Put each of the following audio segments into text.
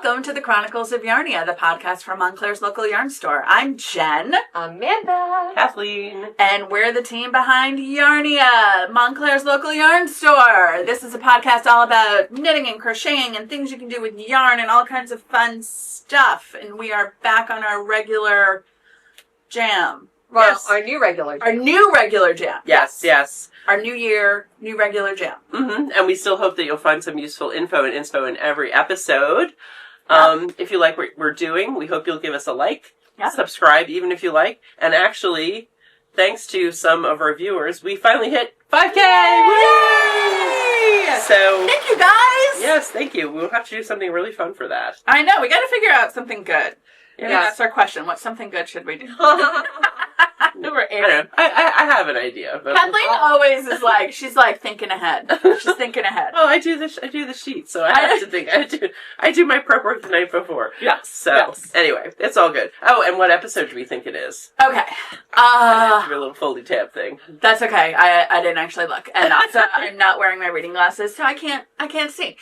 Welcome to the Chronicles of Yarnia, the podcast from Montclair's local yarn store. I'm Jen. Amanda. Kathleen. And we're the team behind Yarnia, Montclair's local yarn store. This is a podcast all about knitting and crocheting and things you can do with yarn and all kinds of fun stuff. And we are back on our regular jam. Well, yes. Our new regular jam. Yes. Our new year, new regular jam. Mm-hmm. And we still hope that you'll find some useful info and inspo in every episode. If you like what we're doing, we hope you'll give us a like, subscribe even if you like. And actually, thanks to some of our viewers, we finally hit 5K! Yay! So, thank you guys! Yes, thank you. We'll have to do something really fun for that. I know, we gotta figure out something good. Yeah. That's our question. What something good should we do? Number 8. I have an idea. But Kathleen always is like, she's like thinking ahead. She's thinking ahead. Well, I do the sheet, so I have to think. I do my prep work the night before. Yes. So, Anyway, it's all good. Oh, and what episode do we think it is? Okay. I do a little foldy tab thing. That's okay. I didn't actually look. And also, I'm not wearing my reading glasses, so I can't see.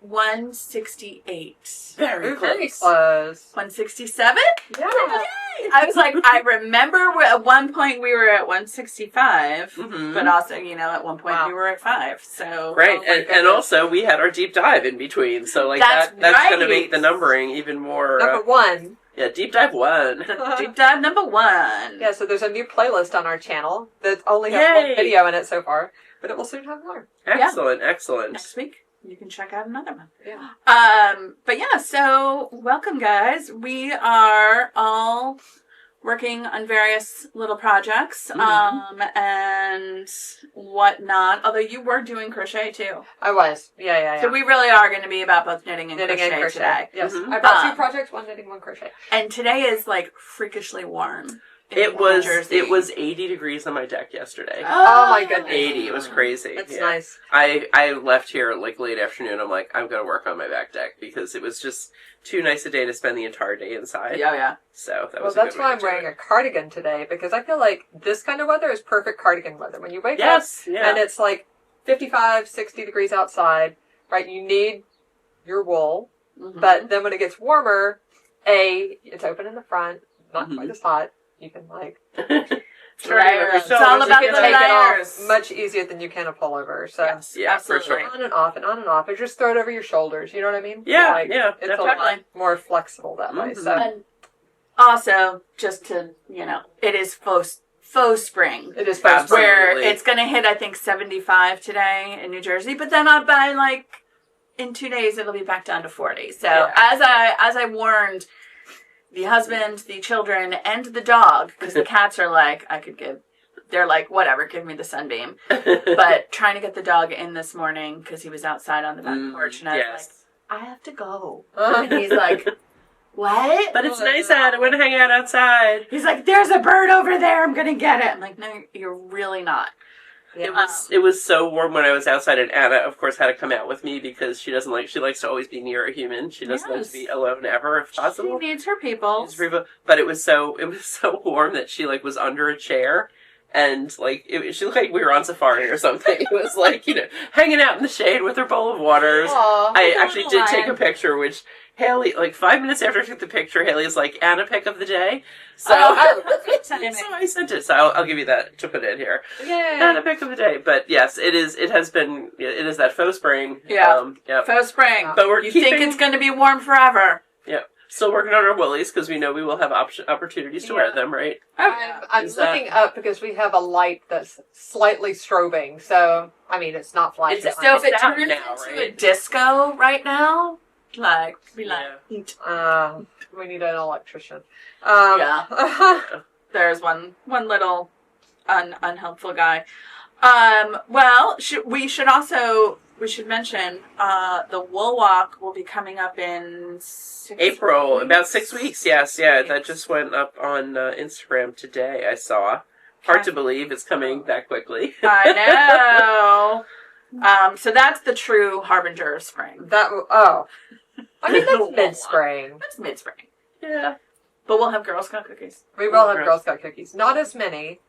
168. Very close. 167? Yeah. Yay! I was like, I remember at one point we were at 165, but also, at one point we were at 5. So right, and also we had our deep dive in between. So that's right. going to make the numbering even more. Number 1. Yeah, deep dive 1. Deep dive number 1. Yeah, so there's a new playlist on our channel that only has one video in it so far, but it will soon have more. Excellent. Next week, you can check out another one. Yeah. But yeah, so welcome guys. We are all working on various little projects, and whatnot. Although you were doing crochet too. I was. Yeah. So we really are going to be about both knitting and crochet today. Yes. I brought 2 projects, 1 knitting, 1 crochet. And today is like freakishly warm. It was 80 degrees on my deck yesterday. Oh my goodness. 80. It was crazy. That's nice. I left here like late afternoon. I'm like, I'm going to work on my back deck because it was just too nice a day to spend the entire day inside. Yeah. So that was that's why I'm wearing a cardigan today, because I feel like this kind of weather is perfect cardigan weather. When you wake up and it's like 55, 60 degrees outside, right? You need your wool, but then when it gets warmer, it's open in the front, not quite as hot. You can layers. It's all about the layers. Much easier than you can a pullover. So absolutely. For sure. On and off. Or just throw it over your shoulders. You know what I mean? Yeah, It's a lot more flexible that way. So. And also, just to it is faux spring. It is faux spring. Where it's going to hit, I think, 75 today in New Jersey, but then by in 2 days it'll be back down to 40. So as I warned the husband, the children, and the dog, because the cats are like, they're like, whatever, give me the sunbeam. But trying to get the dog in this morning because he was outside on the back porch, and I was like, I have to go. And he's like, what? But it's nice out. I want to hang out outside. He's like, there's a bird over there. I'm going to get it. I'm like, no, you're really not. It was so warm when I was outside, and Anna, of course, had to come out with me because she likes to always be near a human. She doesn't like to be alone ever, if possible. She needs her people. But it was so warm that she was under a chair, and she looked like we were on safari or something. It was hanging out in the shade with her bowl of waters. Aww, I actually did take a picture, which Haley, 5 minutes after I took the picture, Haley's like, Anna pick of the day. So, so I sent it. So I'll give you that to put in here. Yeah. Anna pick of the day. But yes, it is that faux spring. Yeah. Faux spring. But you think it's going to be warm forever. Yeah. Still working on our woolies because we know we will have opportunities to wear them, right? I'm looking up because we have a light that's slightly strobing. So, I mean, it's not flashing. So if it turns into a disco right now, we need an electrician. There's one little unhelpful guy. Well, we should mention the Wool Walk will be coming up in April, weeks? about 6 weeks. Yes, that just went up on Instagram today. I saw. Hard to believe it's coming that quickly. I know. So that's the true harbinger of spring. I mean, that's mid-spring. That's mid-spring. Yeah. But we'll have Girl Scout cookies. We will have Girl Scout cookies. Not as many,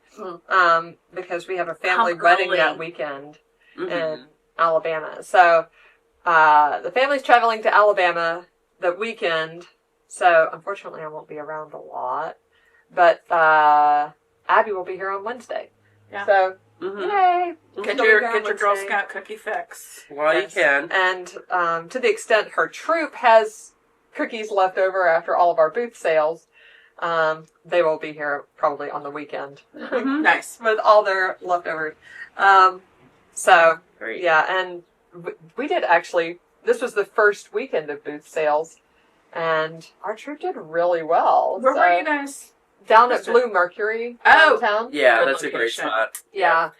because we have a family wedding that weekend in Alabama. So, the family's traveling to Alabama the weekend, so unfortunately I won't be around a lot. But Abby will be here on Wednesday. Yeah. So, yay! Get your Girl Scout cookie fix. Well, you can. And to the extent her troop has cookies left over after all of our booth sales, they will be here probably on the weekend. Nice. With all their leftovers. So, Great. yeah, and we did actually, this was the first weekend of booth sales, and our troop did really well. Where were you guys? Down at Blue Mercury downtown. Yeah, Good that's a great location. spot. Yeah.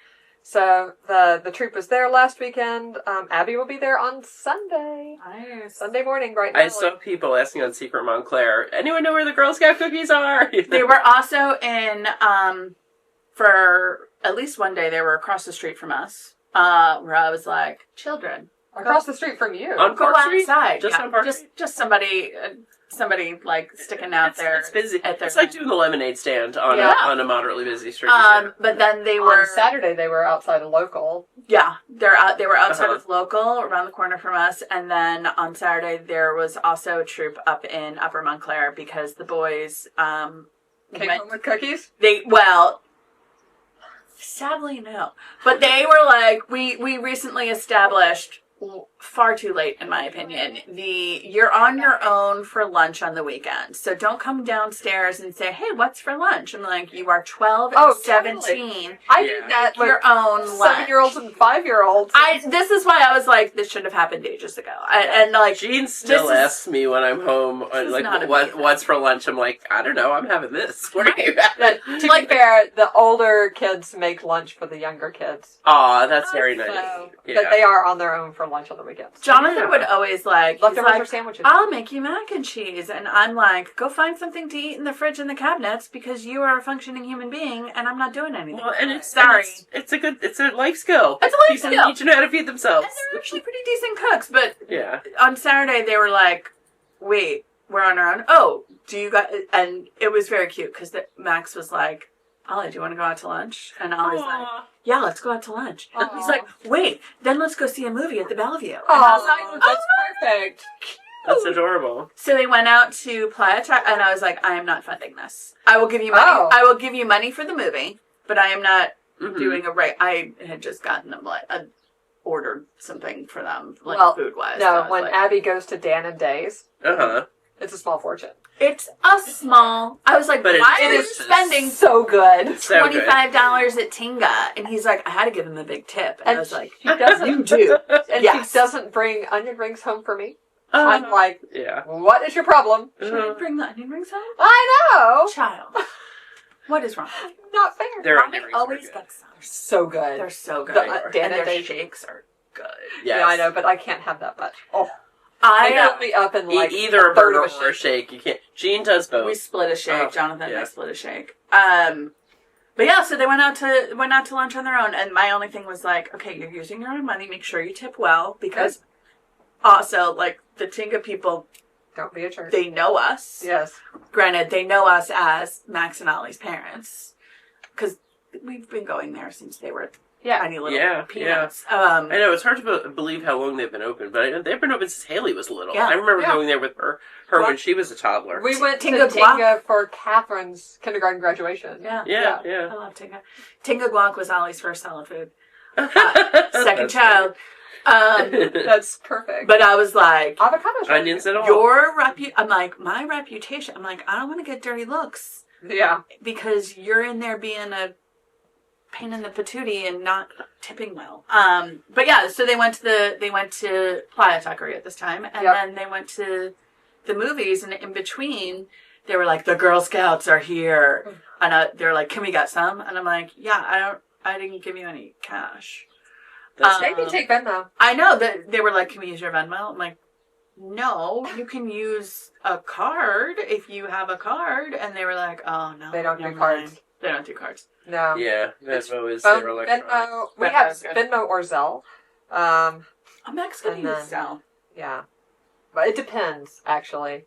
So the troop was there last weekend. Abby will be there on Sunday. Nice. Sunday morning, bright and I early. saw people asking on Secret Montclair, anyone know where the Girl Scout cookies are? They were also in, for at least one day, they were across the street from us, where I was like, children. Across the street from you. On Go Park Street? outside. Just on Park Street? Just somebody like sticking out there. It's busy. At their It's like doing the lemonade stand on, Yeah. on a moderately busy street. But then they were On Saturday, they were outside a local. Yeah, they were outside Uh-huh. of local, around the corner from us, and then on Saturday there was also a troop up in Upper Montclair because the boys Came home with cookies? sadly no, but they were like we recently established. Far too late, in my opinion. You're on your own for lunch on the weekend, so don't come downstairs and say, "Hey, what's for lunch?" I'm like, you are 12 and 17. I Yeah. did that with Your own lunch. 7-year-olds and 5-year-olds. This is why I was like, this should have happened ages ago. And like, Jean still asks me when I'm home, is like, not a big what's for lunch? I'm like, I don't know, I'm having this. What are you having? To be fair, the older kids make lunch for the younger kids. Aw, that's very nice. So, Yeah. but they are on their own for lunch on the weekends. Jonathan would always like, he's Leftovers like, or sandwiches? I'll make you mac and cheese. And I'm like, go find something to eat in the fridge and the cabinets because you are a functioning human being and I'm not doing anything. Well, and it's sorry. It's a life skill. It's a life People skill. need to know how to feed themselves. And they're actually pretty decent cooks. But Yeah. on Saturday, they were like, wait, we're on our own. Oh, do you guys? And it was very cute because Max was like, Ollie, do you want to go out to lunch? And Ollie's like, yeah, let's go out to lunch. Aw. He's like, wait, then let's go see a movie at the Bellevue. And I was like, that's perfect. That's adorable. So they went out to Playa Tac, and I was like, I am not funding this. I will give you money. Oh. I will give you money for the movie, but I am not Mhm. doing a right. I had just gotten them ordered something for them, food wise. No, when Abby goes to Dan and Days, Uh-huh. it's a small fortune. it's a small. I was like, But why it are you is spending So good. So good. $25 at Tinga? And he's like, I had to give him a big tip, and I was like, she doesn't. you do. And Yes. she doesn't bring onion rings home for me. Uh, I'm like, yeah. what is your problem? Should I bring the onion rings home? I know. Child, what is wrong? Not fair. They're Mommy onion rings are always good. gets some. So good. They're so good. The, and Dan and their Days. shakes are good. Yes. Yeah, I know, but I can't have that much. Oh, they I fill me up in like Either a third burger of or a shake. You can't. Jean does both. we split a shake. Oh, Jonathan and yeah. I split a shake. But yeah, so they went out to lunch on their own, and my only thing was like, okay, you're using your own money. Make sure you tip well because also like the Tinga people, Don't be a jerk. they know us. Yes. Granted, they know us as Max and Ollie's parents because we've been going there since they were Yeah. tiny little Yeah, peanuts. I know it's hard to believe how long they've been open, but I know they've been open since Haley was little. Yeah. I remember Yeah. going there with her Well, when she was a toddler. We went Tinga to guac. Tinga for Catherine's kindergarten graduation. Yeah. Yeah, I yeah. love Tinga. Tinga guac was Ollie's first solid food. Second Second child. That's perfect. But I was like, Avocados. Onions and all. I'm like, my reputation. I'm like, I don't want to get dirty looks Yeah. because you're in there being a pain in the patootie and not tipping well. But yeah, so they went to Playa Taqueria at this time, and Yep. then they went to the movies, and in between, they were like, the Girl Scouts are here, and they're like, can we get some? And I'm like, yeah, I didn't give you any cash. That's They can take Venmo. I know that they were like, can we use your Venmo? I'm like, no, you can use a card if you have a card. And they were like, oh no, They don't do never cards. mind. They don't do cards. No. Yeah, Venmo is Both their electronic. Venmo. We Venmo have is good. Venmo or Zelle. I'm Max gonna And use then- Zelle. Yeah. But it depends, actually.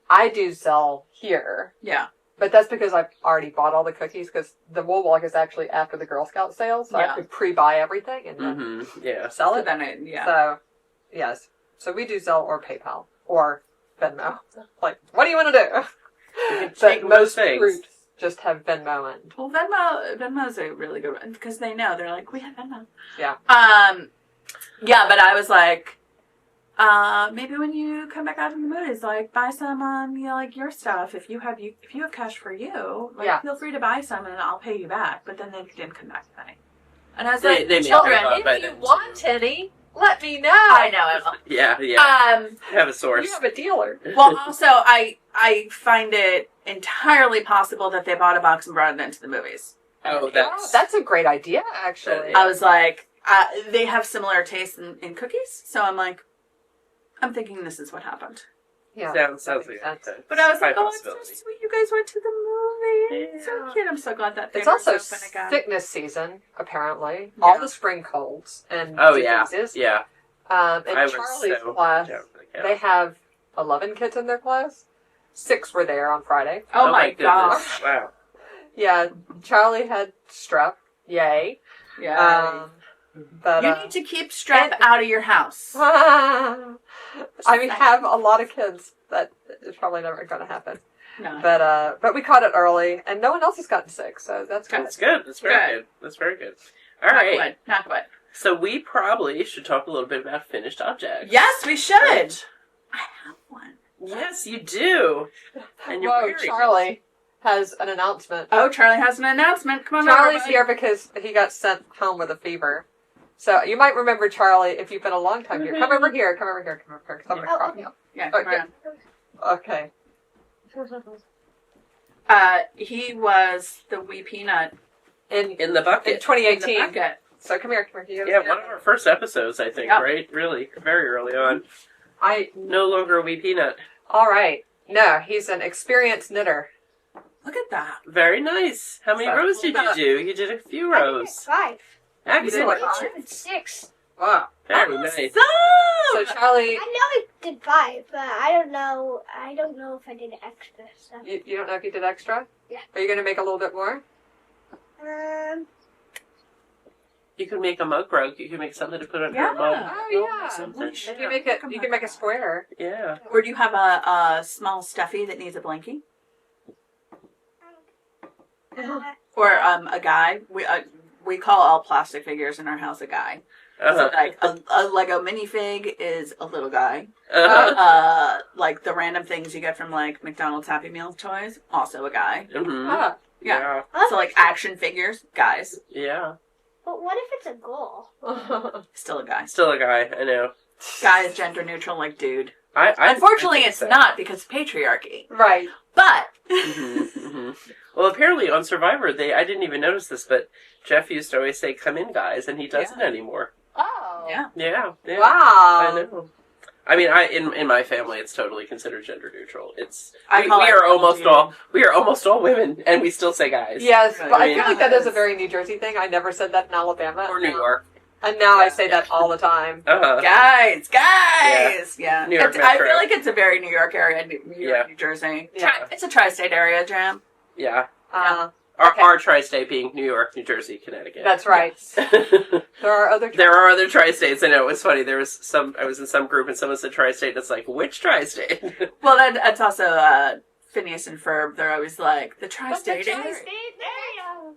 I do Zelle here. Yeah. But that's because I've already bought all the cookies, because the Wool Walk is actually after the Girl Scout sale, so I Yeah. have to pre-buy everything and then Mm-hmm. Yeah. sell So it. then yeah. So, yes. So we do Zelle or PayPal or Venmo. Like, what do you want to do? But most things. groups just have Venmo and... Well, Venmo's a really good one because they know. They're like, we have Venmo. Yeah. Yeah, but I was like, maybe when you come back out in the movies, like, buy some on, like, your stuff. If you have cash for you, like, feel free to buy some and I'll pay you back. But then they didn't come back to me. And I was like, children, if you want any, let me know. I know it will. Yeah. You have a source. You have a dealer. Well, also, I find it entirely possible that they bought a box and brought it into the movies. Oh, that's a great idea, actually. I was like, they have similar tastes in cookies, so I'm like, I'm thinking this is what happened. Yeah. Sounds like that. But I was like, oh, it's so sweet. You guys went to the movie. It's so cute. I'm so glad that it's also sickness season, apparently. Yeah. All the spring colds and diseases. Yeah. In Charlie's class, they have 11 kids in their class. 6 were there on Friday. Oh my gosh. Wow. Yeah, Charlie had strep. Yay. Yeah. But you need to keep strep out of your house. I mean, have a lot of kids. That is probably never going to happen. No. But we caught it early, and no one else has gotten sick, so that's good. That's good. That's very good. That's very good. All right. Knock wood. So we probably should talk a little bit about finished objects. Yes, we should. Right. I have one. Yes, you do. And you're Charlie has an announcement. Oh, Charlie has an announcement. Come on, Charlie's here because he got sent home with a fever. So you might remember Charlie if you've been a long time here. Come over here. Come over here. Come over here. Because I'm going to crop you up. Yeah, okay. He was the wee peanut in the bucket. In 2018. In the bucket. So come here. Yeah, one of our first episodes, I think, right? Really, very early on. No longer a wee peanut. All right. No, he's an experienced knitter. Look at that. Very nice. How many rows did you do? You did a few rows. I did 5. Excellent. I did 6. Wow. Very nice. So Charlie, I know I did 5, but I don't know. I don't know if I did extra stuff. you don't know if you did extra? Yeah. Are you going to make a little bit more? You could make a mug rug. You could make something to put on your mug. Oh yeah. Something. You can make a square. Yeah. Or do you have a small stuffy that needs a blankie? Or a guy? We call all plastic figures in our house a guy. So like a Lego minifig is a little guy. Like the random things you get from like McDonald's Happy Meal toys, also a guy. Mm-hmm. Yeah. So like action figures, guys. Yeah. But what if it's a girl? Still a guy. Still a guy, I know. Guy is gender neutral, like dude. Unfortunately, it's not because of patriarchy. Right. But. Well, apparently on Survivor, I didn't even notice this, but Jeff used to always say, "Come in, guys," and he doesn't anymore. Oh. Yeah. Wow. I know. I mean, in my family, it's totally considered gender neutral. We are almost all women, and we still say guys. Yes, but I feel like that is a very New Jersey thing. I never said that in Alabama or New York, and now I say that all the time. Guys. Yeah. New York I feel like it's a very New York area, New Jersey. Yeah. It's a tri-state area, Jam. Yeah. Okay. Our tri-state being New York, New Jersey, Connecticut. That's right. There are other tri-states. I know, it was funny. I was in some group and someone said tri-state. It's like, which tri-state? Well, that's also Phineas and Ferb. They're always like, the tri-state area.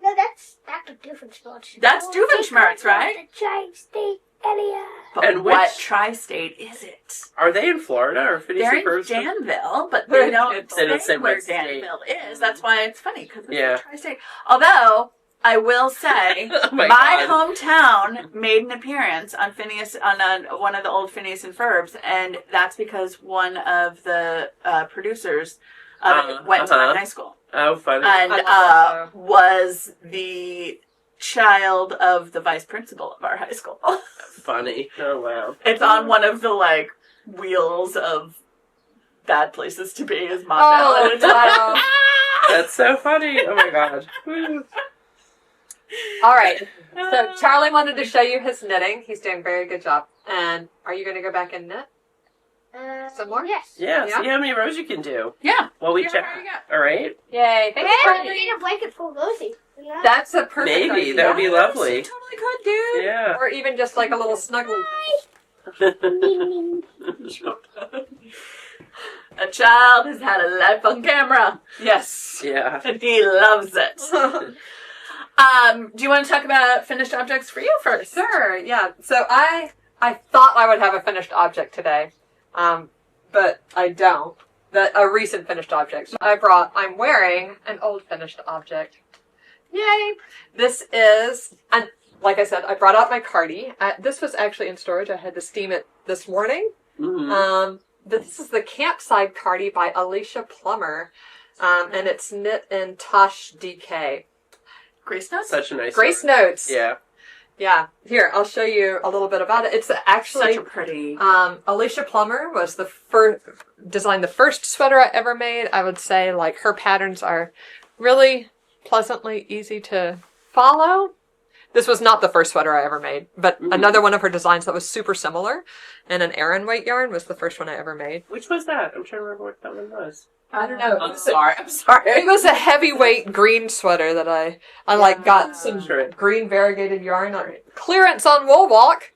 No, that's a different spot. That's Doofenshmirtz, right? The tri-state area. But what tri-state is it? Are they in Florida or Phineas and They're Ferb? in Danville, but they don't say where state. Danville is. That's why it's funny, because it's a tri-state. Although, I will say, my hometown made an appearance on one of the old Phineas and Ferbs, and that's because one of the producers of it went to my high school. Oh, funny. And was the child of the vice principal of our high school. Funny. Oh, wow. It's on one of the, wheels of bad places to be is Montvale. Wow. That's so funny. Oh, my God. All right. So Charlie wanted to show you his knitting. He's doing a very good job. And are you going to go back and knit? Some more? Yes. Yeah, see how many rows you can do. Yeah. Well, we check. All right. Yay. Thanks, Hey, we need a blanket for Rosie. That's a perfect Maybe. idea. That would be lovely. You totally could, dude. Yeah. Or even just like a little snuggly thing. A child has had a life on camera. Yes. Yeah. And he loves it. Do you want to talk about finished objects for you first? Sure, yeah. So I thought I would have a finished object today, but I don't. A recent finished object. So I'm wearing an old finished object. Yay! This is, and like I said, I brought out my cardi. This was actually in storage. I had to steam it this morning. Mm-hmm. This is the Campside Cardi by Alicia Plummer, and it's knit in Toft DK. Grace notes? Such a nice Grace story. notes. Yeah. Yeah. Here, I'll show you a little bit about it. It's actually such a pretty. Alicia Plummer was designed the first sweater I ever made. I would say like her patterns are really pleasantly easy to follow. This was not the first sweater I ever made, but another one of her designs that was super similar, and an Aran weight yarn was the first one I ever made. Which was that? I'm trying to remember what that one was. I don't know. I'm sorry. It was a heavyweight green sweater that I got some green variegated yarn on clearance on Wool Walk,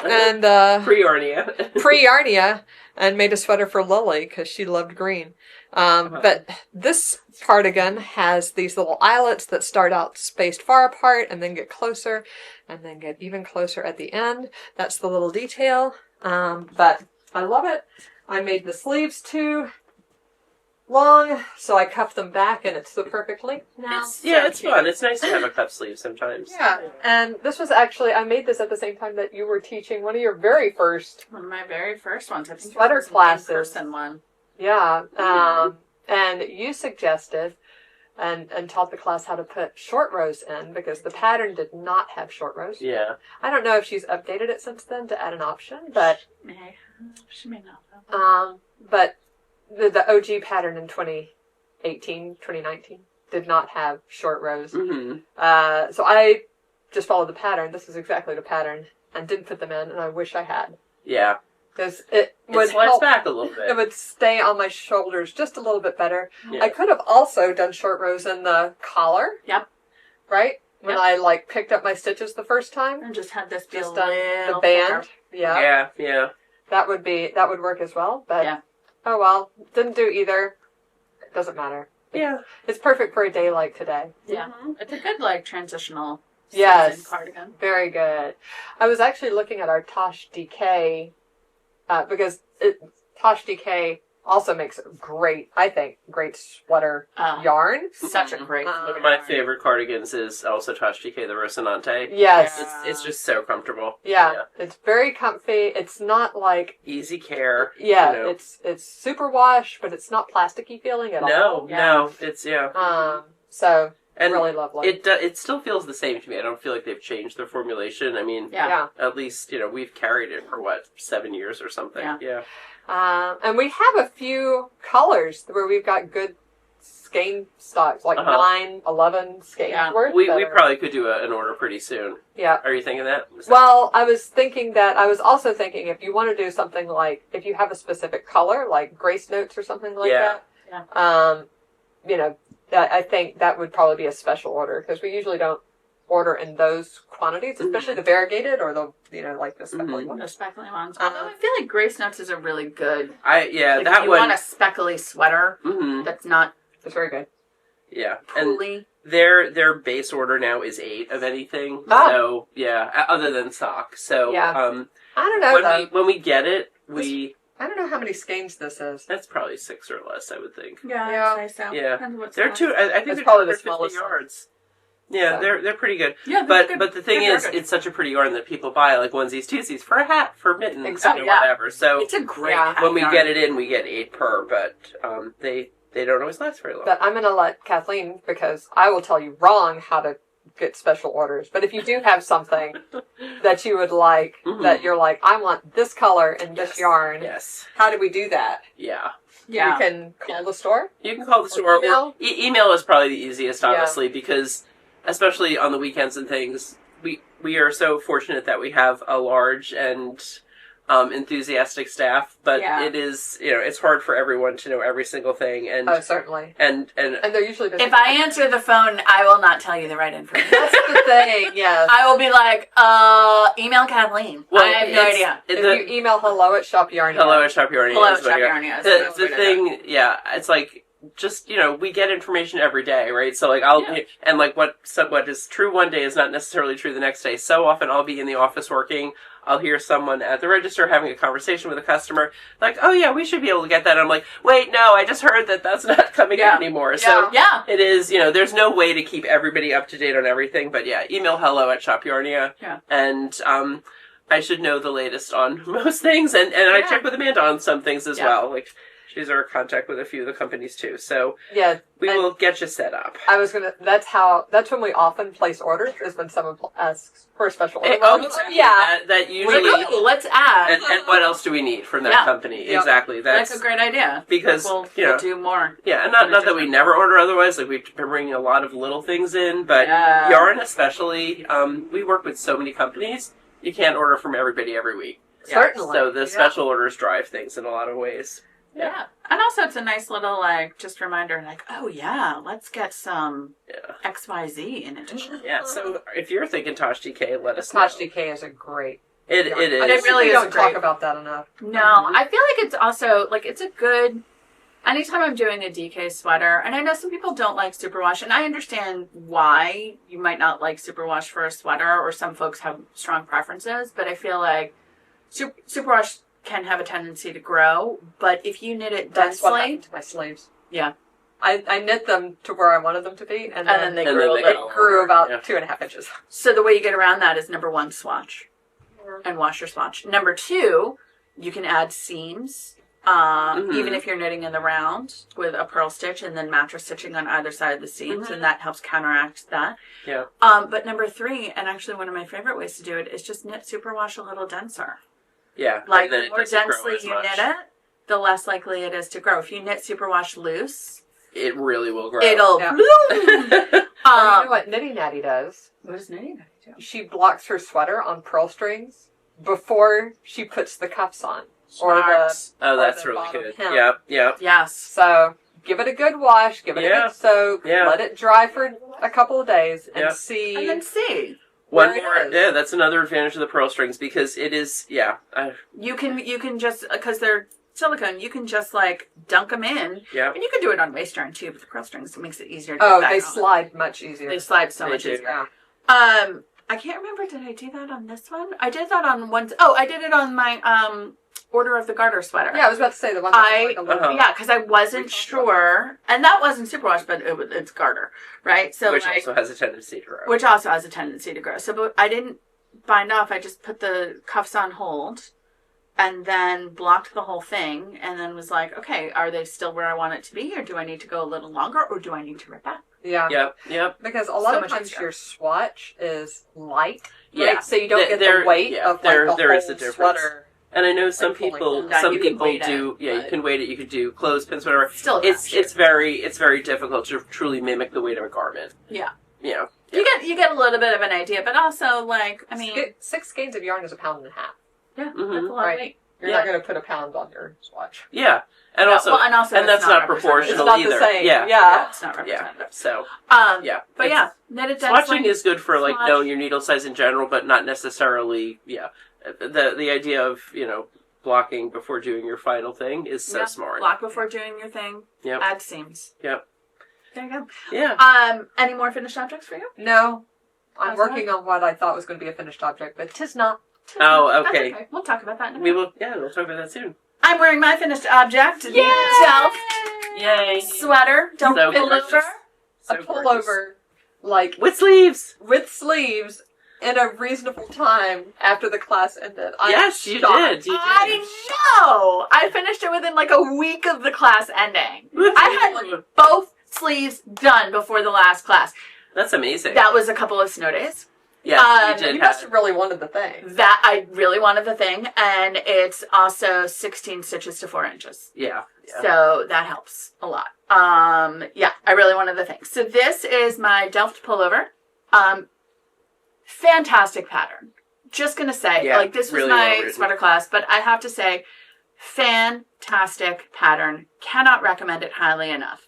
and Pre-Yarnia. pre-Yarnia, and made a sweater for Lily because she loved green. But this cardigan has these little eyelets that start out spaced far apart and then get closer and then get even closer at the end. That's the little detail. But I love it. I made the sleeves too long, so I cuffed them back and it's the perfect length now. It's fun. It's nice to have a cuff sleeve sometimes. Yeah, and this was actually, I made this at the same time that you were teaching one of your very first. One of my very first ones. I think sweater classes. In-person one. Yeah, and you suggested and taught the class how to put short rows in because the pattern did not have short rows. Yeah. I don't know if she's updated it since then to add an option, but she may not. But the OG pattern in 2019 did not have short rows. Mm-hmm. So I just followed the pattern. This is exactly the pattern, and didn't put them in, and I wish I had. Yeah. Because it would slides help. back a little bit. It would stay on my shoulders just a little bit better. Yeah. I could have also done short rows in the collar. Yep. Right? When I picked up my stitches the first time. And just had this be just a done little the band. thicker. Yeah. Yeah. That would work as well. But oh well. Didn't do either. It doesn't matter. Yeah. It's perfect for a day like today. Yeah. Mm-hmm. It's a good transitional season cardigan. Very good. I was actually looking at our Toft DK because Toft DK also makes great sweater yarn. Such a great one of my favorite cardigans is also Toft DK, the Rocinante. Yes. It's just so comfortable. Yeah. It's very comfy. It's not like easy care. Yeah, it's super wash, but it's not plasticky feeling at all. No, it's so and really lovely. It still feels the same to me. I don't feel like they've changed their formulation. I mean, at least we've carried it for 7 years or something. Yeah. And we have a few colors where we've got good skein stocks, like 9, 11 skeins worth. We probably could do an order pretty soon. Yeah. Are you thinking that? Well, I was also thinking if you want to do something like, if you have a specific color, like Grace Notes or something like that, I think that would probably be a special order because we usually don't order in those quantities, especially the variegated or the the speckly ones. The speckly ones. Although I feel like Grace Notes is a really good. That one. You want a speckly sweater that's not. It's very good. Yeah, Coolie. And their base order now is 8 of anything. So other than sock. So I don't know when we get it, I don't know how many skeins this is. That's probably 6 or less, I would think. Yeah. I'd say so. Yeah, they're two. I think they're probably the 50 smallest yards. Yeah, they're pretty good. Yeah, but the thing is, it's such a pretty yarn that people buy like onesies, twosies for a hat, for mittens, whatever. So it's a great. When we get it in, we get 8 per, but they don't always last very long. But I'm going to let Kathleen, because I will tell you wrong how to get special orders. But if you do have something that you would like, that you're like, I want this color and this yarn. Yes. How do we do that? Yeah. You can call the store. You can call the store. Or email is probably the easiest, honestly, because especially on the weekends and things, we are so fortunate that we have a large and enthusiastic staff, but it is, it's hard for everyone to know every single thing. And certainly. And they're usually busy. If I answer the phone, I will not tell you the right information. That's the thing, yes. I will be like, email Kathleen. Well, I have no idea. If you email hello@ShopYarnia. Hello@ShopYarnia. Hello@ShopYarnia. The thing, it's like, just, we get information every day, right? So, like, and like what is true one day is not necessarily true the next day. So often I'll be in the office working, I'll hear someone at the register having a conversation with a customer, like, oh yeah, we should be able to get that. And I'm like, wait, no, I just heard that that's not coming in anymore. So it is, there's no way to keep everybody up to date on everything, but email hello@ShopYarnia. Yeah. And, I should know the latest on most things, and I check with Amanda on some things as well. Like, she's our contact with a few of the companies too. So we will get you set up. That's when we often place orders, is when someone asks for a special order. That usually. Let's add. And what else do we need from that company? Yep. Exactly. That's a great idea. Because we'll do more. Yeah, and not that we never order otherwise. Like, we've been bringing a lot of little things in, but yarn especially. We work with so many companies. You can't order from everybody every week. Certainly. So the special orders drive things in a lot of ways. Yeah. And also it's a nice little, just reminder, oh yeah, let's get some XYZ in addition. Yeah, so if you're thinking Tosh DK, let us know. Tosh DK is a great... It is. It really is. We don't talk about that enough. No, I feel like it's also, it's a good... Anytime I'm doing a DK sweater, and I know some people don't like superwash, and I understand why you might not like superwash for a sweater, or some folks have strong preferences, but I feel like superwash can have a tendency to grow, but if you knit it That's what densely... happened to my sleeves. Yeah. I knit them to where I wanted them to be, and then they grew a little. It grew about 2.5 inches. So the way you get around that is, number one, swatch. And wash your swatch. Number two, you can add seams, even if you're knitting in the round with a purl stitch and then mattress stitching on either side of the seams, and that helps counteract that. Yeah. But number three, and actually one of my favorite ways to do it, is just knit superwash a little denser. Yeah. Like, the more densely you knit it, the less likely it is to grow. If you knit superwash loose, it really will grow. It'll bloom. You know what Knitty Natty does? What does Knitty Natty do? She blocks her sweater on purl strings before she puts the cuffs on. Smart. That's really good. Hem. Yeah. Yes. So give it a good wash, give it a good soak, let it dry for a couple of days, and see. And then see. One more, that's another advantage of the purl strings, because it is, you can just, because they're silicone, you can just dunk them in. Yeah. And you can do it on waist yarn too, but the purl strings makes it easier to get back they on. slide much easier. They slide so much easier. Yeah. I can't remember, did I do that on this one? I did that on one, I did it on my, Order of the Garter sweater. Yeah, I was about to say the one that yeah, because I wasn't sure, and that wasn't superwash, but it's garter, right? So which also has a tendency to grow. Which also has a tendency to grow. So, but I didn't bind off. I just put the cuffs on hold, and then blocked the whole thing, and then was like, okay, are they still where I want it to be, or do I need to go a little longer, or do I need to rip back? Yeah. Yep. Because a lot of times your swatch is light, right? Yeah. So you don't get the weight of the whole sweater. And I know some people do. You can weight it. You could do clothespins, whatever. Still, it's very difficult to truly mimic the weight of a garment. Yeah. Yeah. You get a little bit of an idea, but also 6 skeins of yarn is 1.5 pounds. Yeah, that's a lot of weight. You're not going to put a pound on your swatch. Yeah, and also that's not proportional it's not either. The same. Yeah, it's not representative. Yeah. So but knitted densely. Swatching is good for knowing your needle size in general, but not necessarily. Yeah. The idea of, blocking before doing your final thing is so smart. Block before doing your thing. Yep. Add seams. Yep. There you go. Yeah. Any more finished objects for you? No. I'm working on what I thought was going to be a finished object, but 'tis not. Oh, okay. We'll talk about that in a minute. We'll talk about that soon. I'm wearing my finished object. Yay! The Delft Yay! Sweater. Delft Pullover. A pullover, with sleeves. In a reasonable time after the class ended. Yes, you did. I know. I finished it within a week of the class ending. I had both sleeves done before the last class. That's amazing. That was a couple of snow days. Yeah, you did. You must have really wanted the thing. That I really wanted the thing, and it's also 16 stitches to 4 inches. Yeah. So that helps a lot. I really wanted the thing. So this is my Delft Pullover. Fantastic pattern. just going to say, Yeah, like, this was really my well written. sweater class, but I have to say, fantastic pattern. Cannot recommend it highly enough.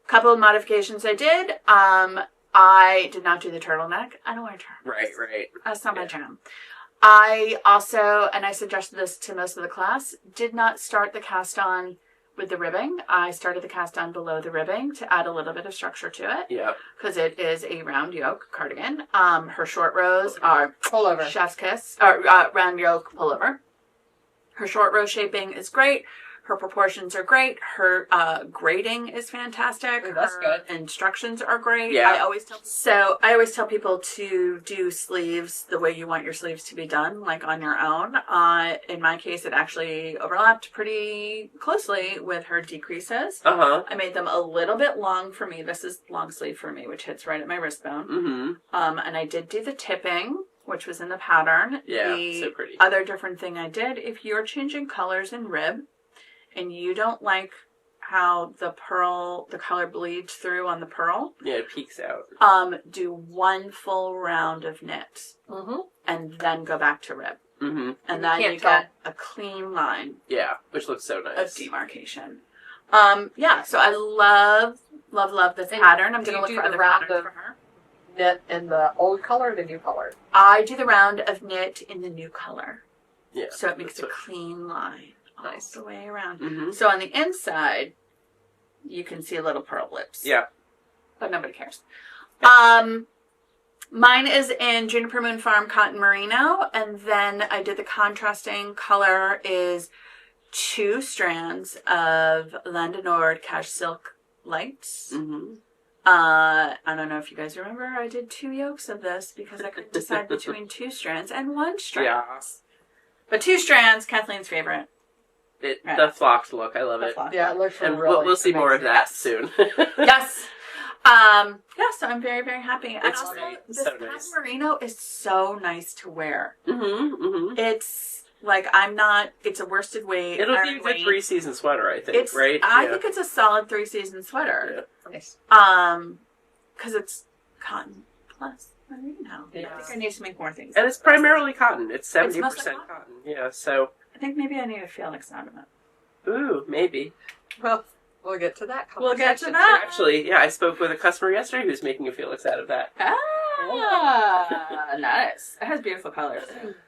A couple of modifications I did. I did not do the turtleneck. I don't wear turtlenecks. Right. That's not my jam. I also, and I suggested this to most of the class, did not start the cast on with the ribbing. I started the cast on below the ribbing to add a little bit of structure to it. Yeah. Because it is a round yoke cardigan. Her short rows are Pullover. chef's kiss, or round yoke pullover. Her short row shaping is great. Her proportions are great. Her grading is fantastic. Ooh, that's Her good. instructions are great. Yeah. I always tell people to do sleeves the way you want your sleeves to be done, like on your own. In my case, it actually overlapped pretty closely with her decreases. I made them a little bit long for me. This is long sleeve for me, which hits right at my wrist bone. Mm-hmm. And I did do the tipping, which was in the pattern. Yeah, the so pretty. Other different thing I did, if you're changing colors in rib and you don't like how the color bleeds through on the pearl, Yeah, it peeks out. do one full round of knit and then go back to rib. Mm-hmm. And then you get a clean line Yeah, which looks so nice. of demarcation. So I love this pattern. I'm going to look for other patterns for her. Knit in the old color or the new color? I do the round of knit in the new color. Yeah. So it makes a that's cline line Nice. all the way around. Mm-hmm. So on the inside, you can see little pearl lips. Yeah. But nobody cares. Mine is in Juniper Moon Farm Cotton Merino, and then I did the contrasting color is 2 strands of Landonord Cash Silk Lights. Mm-hmm. I don't know if you guys remember, I did 2 yokes of this because I couldn't decide between 2 strands and 1 strand. Yeah. But 2 strands, Kathleen's favorite. Right. The flocked look, I love it. Yeah, it looks And really we'll see more of that soon. Yes. So I'm very, very happy. And It's also, great. this So cotton nice. merino is so nice to wear. Mm-hmm. Mm-hmm. It's like, it's a worsted weight. It'll be a iron good weight. 3-season sweater, I think, right? I think it's a solid 3-season sweater. Yeah. Nice. Because it's cotton plus merino. Yeah. I think I need to make more things. And it's primarily cotton. It's 70% It's mostly cotton. Yeah, so, I think maybe I need a Felix out of it. ooh, maybe. Well, we'll get to that. We'll get to conversation. that. Actually, yeah, I spoke with a customer yesterday who's making a Felix out of that. Nice. It has beautiful colors.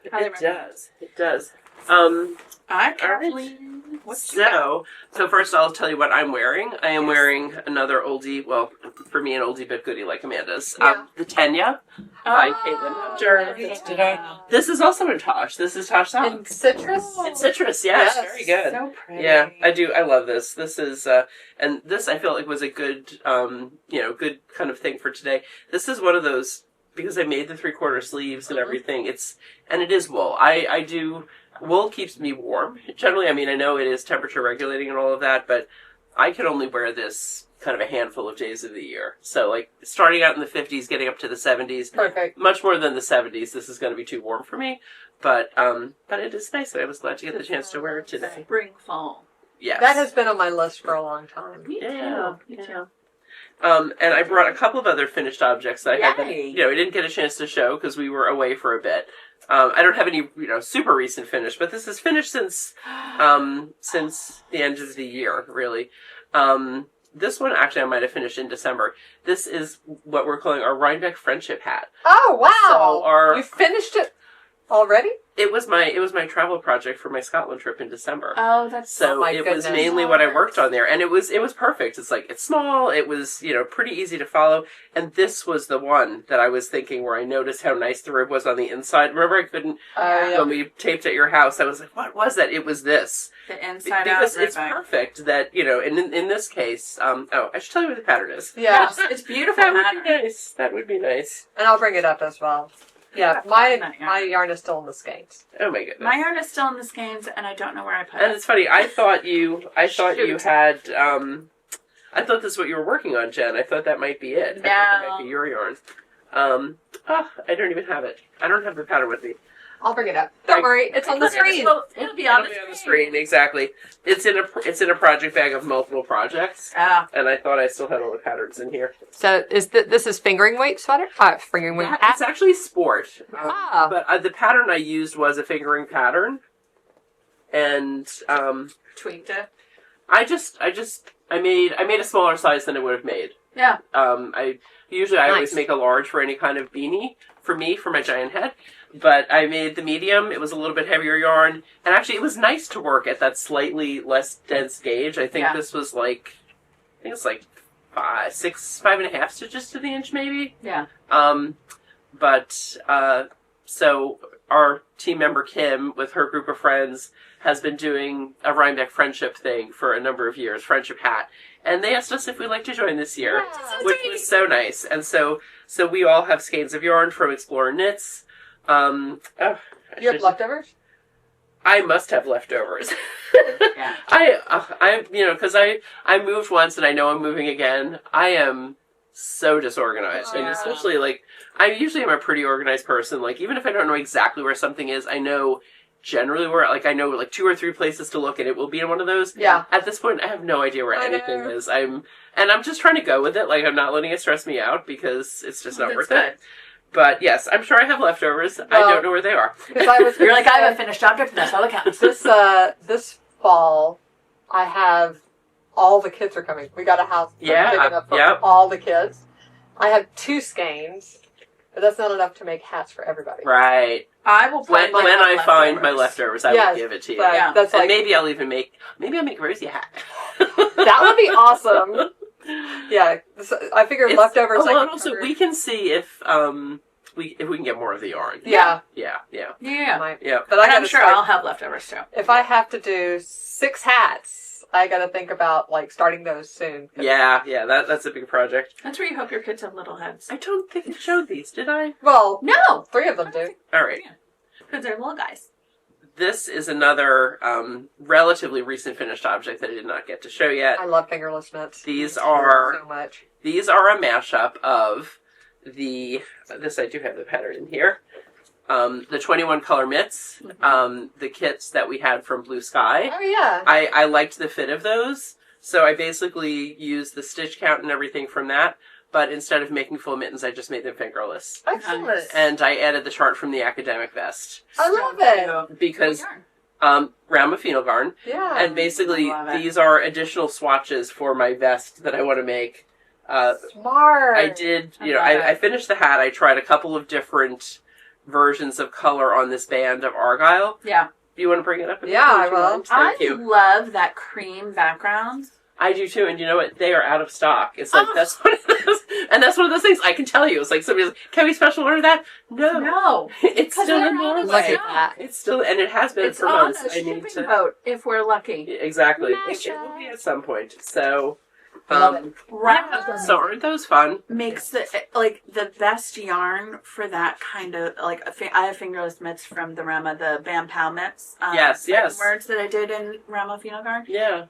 It does. It does. Hi, Kathleen. What's So first I'll tell you what I'm wearing. I am wearing another oldie, well, for me an oldie but goodie like Amanda's. Yeah. The Tegna by Caitlin Hunter. Yeah. This is also in Tosh. This is Tosh In socks. citrus? It's citrus, yes, Yes. very good. So pretty. Yeah, I do. I love this. This is, and this I feel like was a good, good kind of thing for today. This is one of those, because I made the 3/4 sleeves and everything, and it is wool. Wool keeps me warm. Generally, I mean, I know it is temperature regulating and all of that, but I can only wear this kind of a handful of days of the year. So, like, starting out in the 50s, getting up to the 70s, Perfect. much more than the 70s, this is going to be too warm for me. But it is nice. I was glad to get the chance to wear it today. Spring, fall. Yes. That has been on my list for a long time. Me Yeah, too. Me too. And I brought a couple of other finished objects that I had that, Yay. we didn't get a chance to show because we were away for a bit. I don't have any, super recent finish, but this is finished since the end of the year, really. This one, actually, I might have finished in December. This is what we're calling our Rhinebeck Friendship Hat. Oh, wow. So You finished it already? It was my travel project for my Scotland trip in December. Oh, that's So my it was goodness. mainly what I worked on there, and it was perfect. It's like, it's small, it was, pretty easy to follow, and this was the one that I was thinking where I noticed how nice the rib was on the inside. Remember, I couldn't, when we taped at your house, I was like, what was that? It was this. the inside Because out. it's perfect that, in this case, I should tell you what the pattern is. Yeah. Yes, it's beautiful. That would pattern. be nice. That would be nice. And I'll bring it up as well. Yeah, That my yarn is still in the skeins. Oh my goodness. My yarn is still in the skeins, and I don't know where I put And it. it's funny, I thought you Shoot. had, I thought this is what you were working on, Jen. I thought that might be it. I thought that No. might be your yarn. Oh, I don't even have it. I don't have the pattern with me. I'll bring it up. Don't worry, it's on the screen. It'll be on the screen. Exactly. It's in a project bag of multiple projects. And I thought I still had all the patterns in here. So this is fingering weight sweater? Fingering weight hat? It's actually sport. But the pattern I used was a fingering pattern. And tweaked it. I made a smaller size than I would have made. Yeah. I always make a large for any kind of beanie for my giant head. But I made the medium. It was a little bit heavier yarn. And actually, it was nice to work at that slightly less dense gauge. I think this was it's 5.5 stitches to the inch, maybe. Yeah. So our team member Kim, with her group of friends, has been doing a Rhinebeck friendship thing for a number of years, friendship hat. And they asked us if we'd like to join this year, which was so nice. And so we all have skeins of yarn from Explorer Knits. You have leftovers? I must have leftovers. Yeah. Because I moved once and I know I'm moving again. I am so disorganized. And especially, I usually am a pretty organized person. Even if I don't know exactly where something is, I know generally where, I know, 2 or 3 places to look, and it will be in one of those. Yeah. At this point, I have no idea where anything is. I'm just trying to go with it. I'm not letting it stress me out because it's just not worth it. But yes, I'm sure I have leftovers. I don't know where they are. You're I have a finished object, and that's all that counts. This fall, I have all the kids are coming. We got a house big enough for all the kids. I have 2 skeins, but that's not enough to make hats for everybody. Right. I will when I find my leftovers, I will give it to you. That's and maybe I'll even make Rosie a hat. That would be awesome. Yeah, so I figured leftovers. Also, we can see if we can get more of the yarn. Yeah. But I'm sure I'll have leftovers too. If I have to do 6 hats, I got to think about starting those soon. That's a big project. That's where you hope your kids have little heads. I don't think I showed these, did I? Well, no, 3 of them do. All right, because they're little guys. This is another relatively recent finished object that I did not get to show yet. I love fingerless mitts. These are so much. These are a mashup of this I do have the pattern in here. The 21 color mitts, the kits that we had from Blue Sky. Oh yeah. I liked the fit of those, so I basically used the stitch count and everything from that. But instead of making full mittens, I just made them fingerless. Excellent. And I added the chart from the academic vest. I love it. Because Ramafino yarn. Yeah. And basically, these are additional swatches for my vest that I want to make. Smart. I did, I finished the hat. I tried a couple of different versions of color on this band of Argyle. Yeah. Do you want to bring it up? Yeah, I will. Thank you. Love that cream background. I do too, and you know what? They are out of stock. It's that's one of those, and that's one of those things I can tell you. It's somebody's like, "Can we special order that?" No, it's still in the Look at that. It's still, and it has been for on months. a shipping boat if we're lucky. Exactly. It will be at some point. So, So aren't those fun? Makes the best yarn for that kind of I have fingerless mitts from the Rama, the Bam Pow mitts. Yes. Words that I did in Rama Fino Garn. Yeah.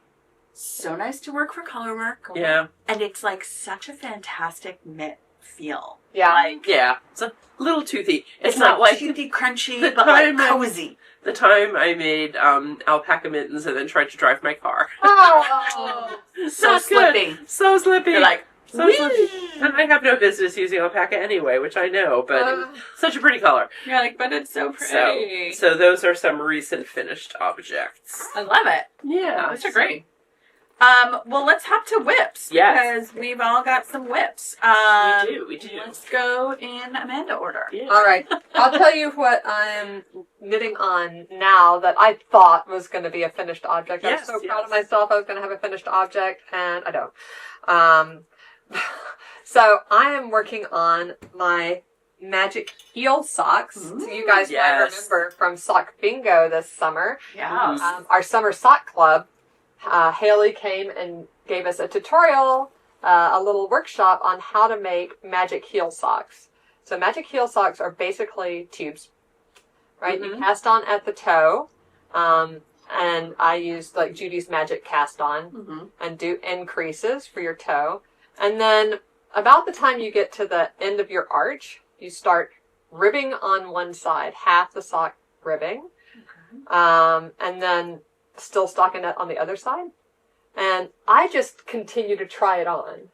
So nice to work for color work. Yeah. And it's such a fantastic mitt feel. Yeah. It's a little toothy. It's not toothy, crunchy, but cozy. The time I made alpaca mittens and then tried to drive my car. Oh, so slippy. So slippy. You're so slippy. And I have no business using alpaca anyway, which I know, but such a pretty color. You're but it's so pretty. So those are some recent finished objects. I love it. Yeah. Those are great. Well, let's hop to whips. Yes. Because we've all got some whips. We do. Let's go in Amanda order. Yeah. All right. I'll tell you what I'm knitting on now that I thought was going to be a finished object. I was so proud of myself I was going to have a finished object, and I don't. So I am working on my magic heel socks. So you guys might remember from Sock Bingo this summer. Yeah. Our summer sock club. Haley came and gave us a tutorial, a little workshop on how to make magic heel socks. So magic heel socks are basically tubes, right? You cast on at the toe, and I used Judy's Magic Cast On and do increases for your toe. And then about the time you get to the end of your arch, you start ribbing on one side, half the sock ribbing, and then still stockinette on the other side. And I just continue to try it on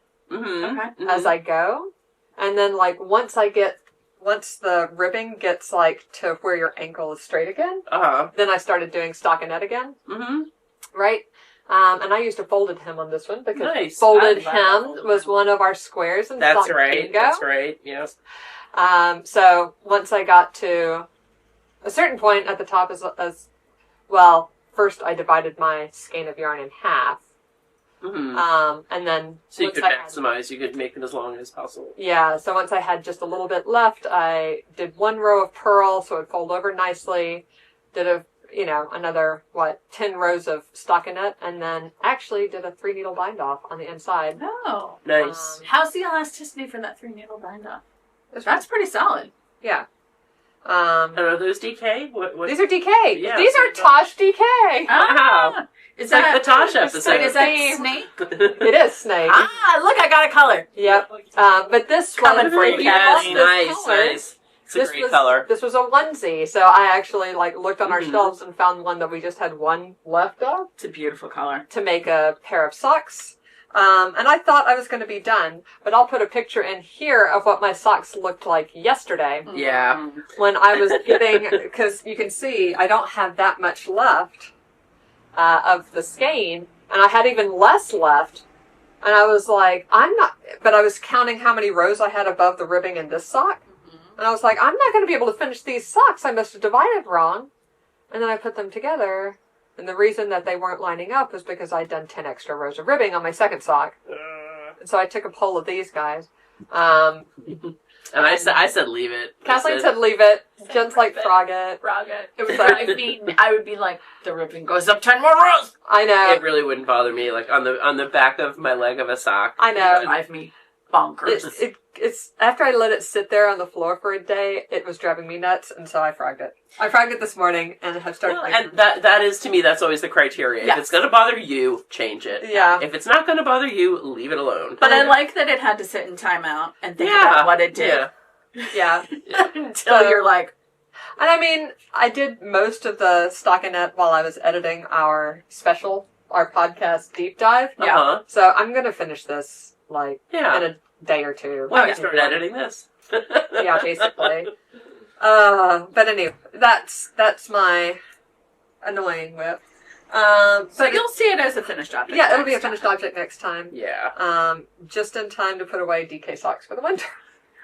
as I go. And then, like, once the ribbing gets, like, to where your ankle is straight again, then I started doing stockinette again. Right? And I used a folded hem on this one because folded hem was one of our squares in That's Sock right. Bingo. That's right. Yes. So once I got to a certain point at the top, as well, first I divided my skein of yarn in half. And then so you could maximize, you could make it as long as possible. Yeah, so once I had just a little bit left, I did one row of purl so it would fold over nicely, did another 10 rows of stockinette, and then actually did a 3-needle bind off on the inside. Oh, nice. How's the elasticity for that 3-needle bind off? That's pretty solid. Yeah. And are those DK? What? These are DK. Yeah, these are Toft DK. Wow. Is like that the Tosh episode? Is that snake? It is snake. Look, I got a color. Yep. But this Coming for you, Cassie. Nice. It's a great color. This was a onesie, so I actually looked on our shelves and found one that we just had one left of. It's a beautiful color. To make a pair of socks. And I thought I was going to be done, but I'll put a picture in here of what my socks looked like yesterday. Yeah. When I was getting, because you can see I don't have that much left of the skein, and I had even less left. And I was like, but I was counting how many rows I had above the ribbing in this sock. And I was like, I'm not going to be able to finish these socks. I must have divided wrong. And then I put them together. And the reason that they weren't lining up was because I'd done 10 extra rows of ribbing on my second sock. And so I took a poll of these guys. And I said leave it. Kathleen said leave it. Jen's like frog it. It would drive me. I would be like, the ribbon goes up 10 more rows. I know. It really wouldn't bother me. Like on the back of my leg of a sock. I know. It would drive me bonkers. It's after I let it sit there on the floor for a day, it was driving me nuts, and so I frogged it. I frogged it this morning and have started. And that is, to me, that's always the criteria. Yes. If it's going to bother you, change it. Yeah. If it's not going to bother you, leave it alone. But I like that it had to sit in timeout and think about what it did. Yeah. Until you're like. And I mean, I did most of the stockinette while I was editing our podcast deep dive. Yeah. So I'm going to finish this in a day or two. Well, you started editing this. Yeah, basically. But anyway, that's my annoying whip. So you'll see it as a finished object. Yeah, it'll be a finished object next time. Yeah. Just in time to put away DK socks for the winter.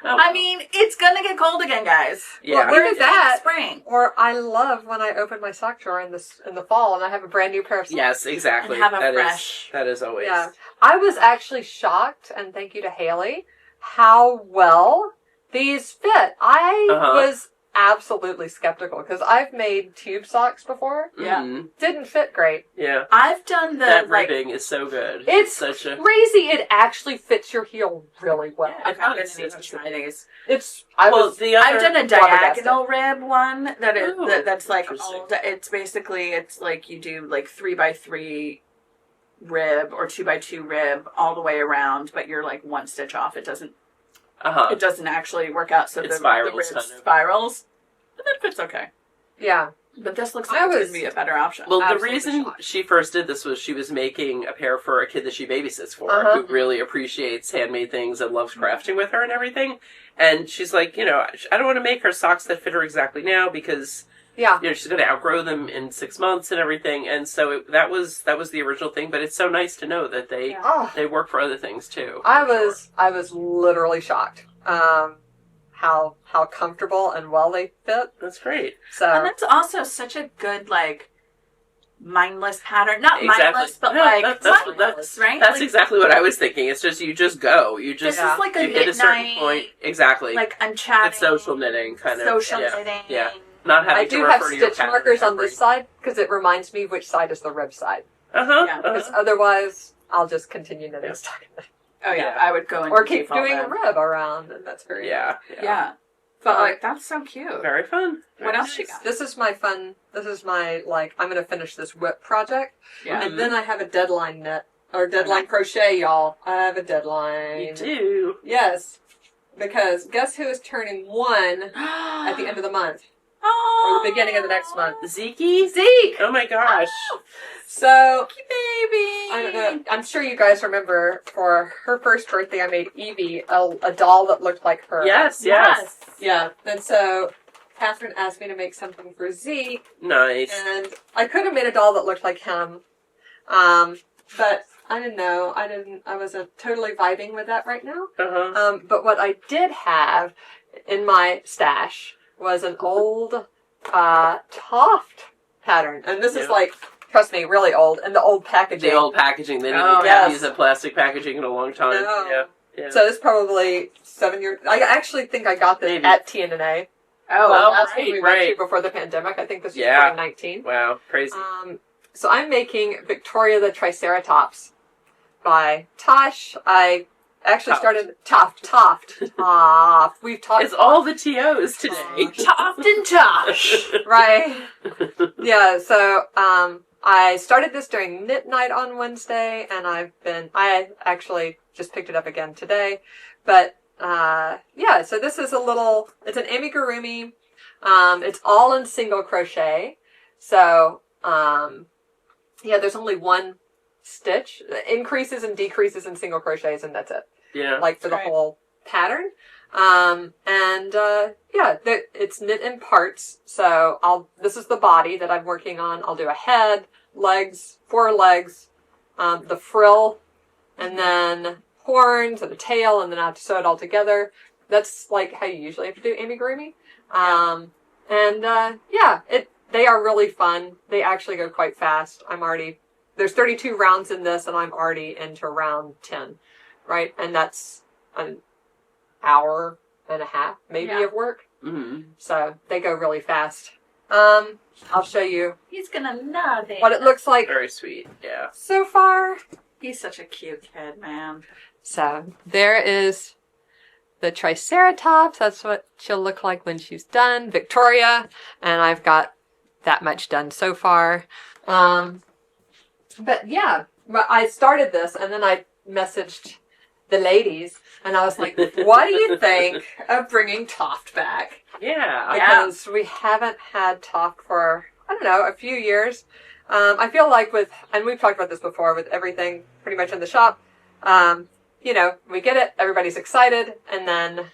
Oh. I mean, it's gonna get cold again, guys. Yeah. Well, either that, spring. Or I love when I open my sock drawer in the fall and I have a brand new pair of socks. Yes, exactly. And have a fresh. That is always. Yeah. I was actually shocked, and thank you to Haley, how well these fit. I was absolutely skeptical because I've made tube socks before. Yeah. Mm-hmm. Didn't fit great. Yeah. I've done that ribbing is so good. It's such a crazy. It actually fits your heel really well. Yeah, I've done these. I've done a diagonal rib one that's like it's basically it's like you do like 3x3 rib or 2x2 rib all the way around, but you're like one stitch off. It doesn't actually work out, so the rib spirals, but that fits okay. Yeah. But this looks like it's going to be a better option. Well, the reason she first did this was she was making a pair for a kid that she babysits for, who really appreciates handmade things and loves crafting with her and everything. And she's like, I don't want to make her socks that fit her exactly now because, she's going to outgrow them in 6 months and everything. And so that was the original thing. But it's so nice to know that they work for other things too. I was literally shocked. How comfortable and well they fit. That's great. And that's also such a good, mindless pattern. Not mindless, but mindless, right? That's exactly what I was thinking. It's just, you just go. You just, this is like a hit a certain point. Exactly. Like, I'm chatting. It's social knitting, kind of. Social knitting. Yeah. Not having to refer to your I do have stitch markers on this side, because it reminds me which side is the rib side. Because otherwise, I'll just continue knitting stockinette. Oh yeah, I would go into or keep doing a rib around, and that's very yeah. But that's so cute. Very fun. What else you got? This is my I'm going to finish this whip project, and then I have a deadline knit or deadline crochet, y'all. I have a deadline. You do. Yes, because guess who is turning 1 at the end of the month? Oh, Or the beginning of the next month. Zeke? Zeke! Oh my gosh. So, baby. I don't know. I'm sure you guys remember for her first birthday, I made Evie a doll that looked like her. Yes. Yeah. And so, Catherine asked me to make something for Zeke. Nice. And I could have made a doll that looked like him. But I didn't know. I wasn't totally vibing with that right now. Uh-huh. But what I did have in my stash was an old Toft pattern. And this is like, trust me, really old. And the old packaging. The old packaging. They didn't use a plastic packaging in a long time. No. Yeah. So it's probably 7 years. I actually think I got this at TNA. That's when we went to before the pandemic. I think this was 2019. Wow, crazy. So I'm making Victoria the Triceratops by Tosh. I actually started Toft. We've talked. It's all the TOs today. Toft and Tosh. Right. Yeah. So I started this during knit night on Wednesday, and I actually just picked it up again today, but. So this is it's an amigurumi. It's all in single crochet. So, there's only one stitch, increases and decreases in single crochets, and that's it. Yeah. Like for the whole pattern. It's knit in parts. So this is the body that I'm working on. I'll do a head, legs, 4 legs, the frill, and then horns and a tail, and then I have to sew it all together. That's like how you usually have to do amigurumi. They are really fun. They actually go quite fast. There's 32 rounds in this, and I'm already into round 10, right? And that's an hour and a half, maybe, of work. Mm-hmm. So they go really fast. I'll show you. He's gonna love it. What it looks like. Very sweet, yeah. So far. He's such a cute kid, man. So there is the Triceratops. That's what she'll look like when she's done. Victoria. And I've got that much done so far. I started this and then I messaged the ladies and I was like, what do you think of bringing Toft back? Yeah. Because we haven't had Toft for, I don't know, a few years. I feel like and we've talked about this before, with everything pretty much in the shop, we get it, everybody's excited, and then,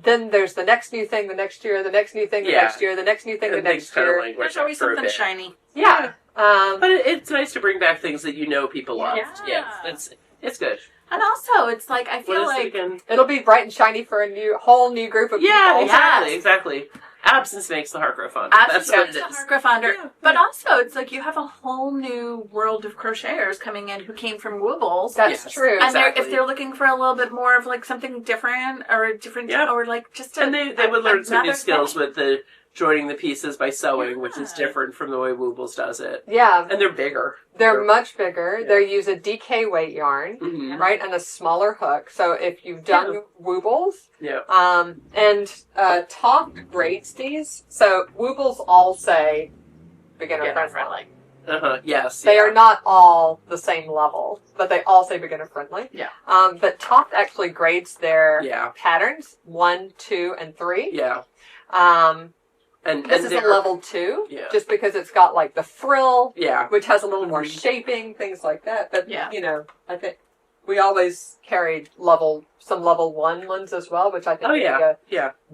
then there's the next new thing the next year, the next new thing the next year, the next new thing the next year. There's always something shiny. Yeah. But it's nice to bring back things that people love. Yeah. It's good. And also, it's like, I feel like it'll be bright and shiny for a whole new group of people. Yeah, exactly. Absence makes the heart grow fonder. That's what it is. The heart grow fonder. Yeah. But also, it's like you have a whole new world of crocheters coming in who came from Woobles. That's true. And if they're looking for a little bit more of like something different or a different, or like just and they would learn some new skills with the joining the pieces by sewing, which is different from the way Woobles does it. Yeah. And they're bigger. They're much bigger. Yeah. They use a DK weight yarn, right, and a smaller hook. So if you've done Woobles, Toft grades these. So Woobles all say beginner friendly. Yes. They are not all the same level, but they all say beginner friendly. Yeah. But Toft actually grades their patterns 1, 2, and 3. Yeah. And this is a level 2, just because it's got like the frill, which has a little more shaping, things like that. But I think we always carried some level 1 ones as well, which I think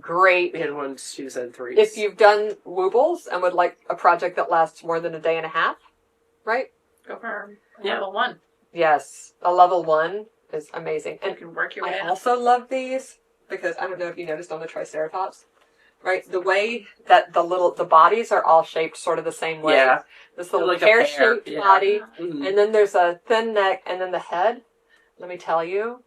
great. We had 1, 2s, and 3s. If you've done Woobles and would like a project that lasts more than a day and a half, right? Go for level 1. Yes, a level 1 is amazing, and you can work your way I also love these because I don't know if you noticed on the Triceratops. Right, the way that the bodies are all shaped sort of the same way. Yeah. This little pear-shaped body, and then there's a thin neck, and then the head. Let me tell you,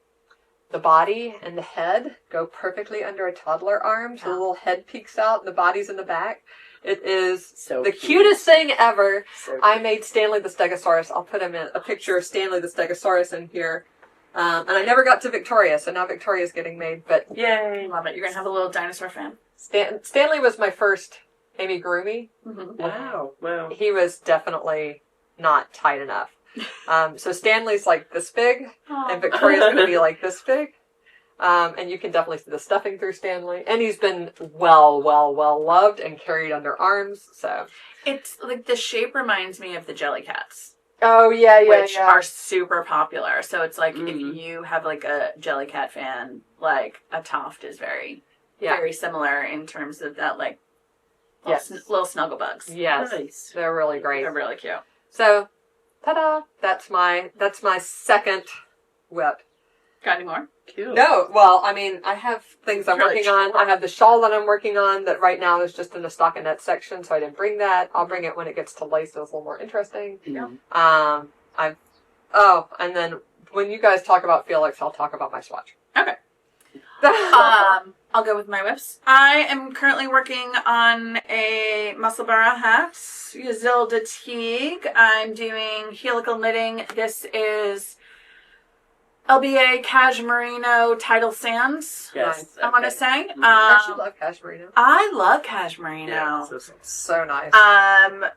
the body and the head go perfectly under a toddler arm, so the little head peeks out, and the body's in the back. It is the cutest thing ever. So I made Stanley the Stegosaurus. I'll put him in a picture of Stanley the Stegosaurus in here. And I never got to Victoria, so now Victoria's getting made, but yay, love it. You're going to have a little dinosaur fan. Stanley was my first amigurumi. Mm-hmm. Wow. He was definitely not tight enough. So Stanley's like this big, and Victoria's going to be like this big. And you can definitely see the stuffing through Stanley. And he's been well loved and carried under arms, so. It's like the shape reminds me of the Jellycats. Oh, yeah, which are super popular. So it's like if you have like a Jellycat fan, like a Toft is very similar in terms of that, like little snuggle bugs. Yes, nice. They're really great. They're really cute. So, ta-da! That's my second whip. Got any more? Cute. No, well, I mean, I have things I'm working on. I have the shawl that I'm working on that right now is just in the stockinette section, so I didn't bring that. I'll bring it when it gets to lace, so it's a little more interesting. Yeah. And then when you guys talk about Felix, I'll talk about my swatch. Okay. I'll go with my whips. I am currently working on a Musselburgh hat, Yazilda Teague. I'm doing helical knitting. This is LBA Cashmerino Tidal Sands. Yes. I want to say. I actually love Cashmerino. I love Cashmerino. Yeah, so nice.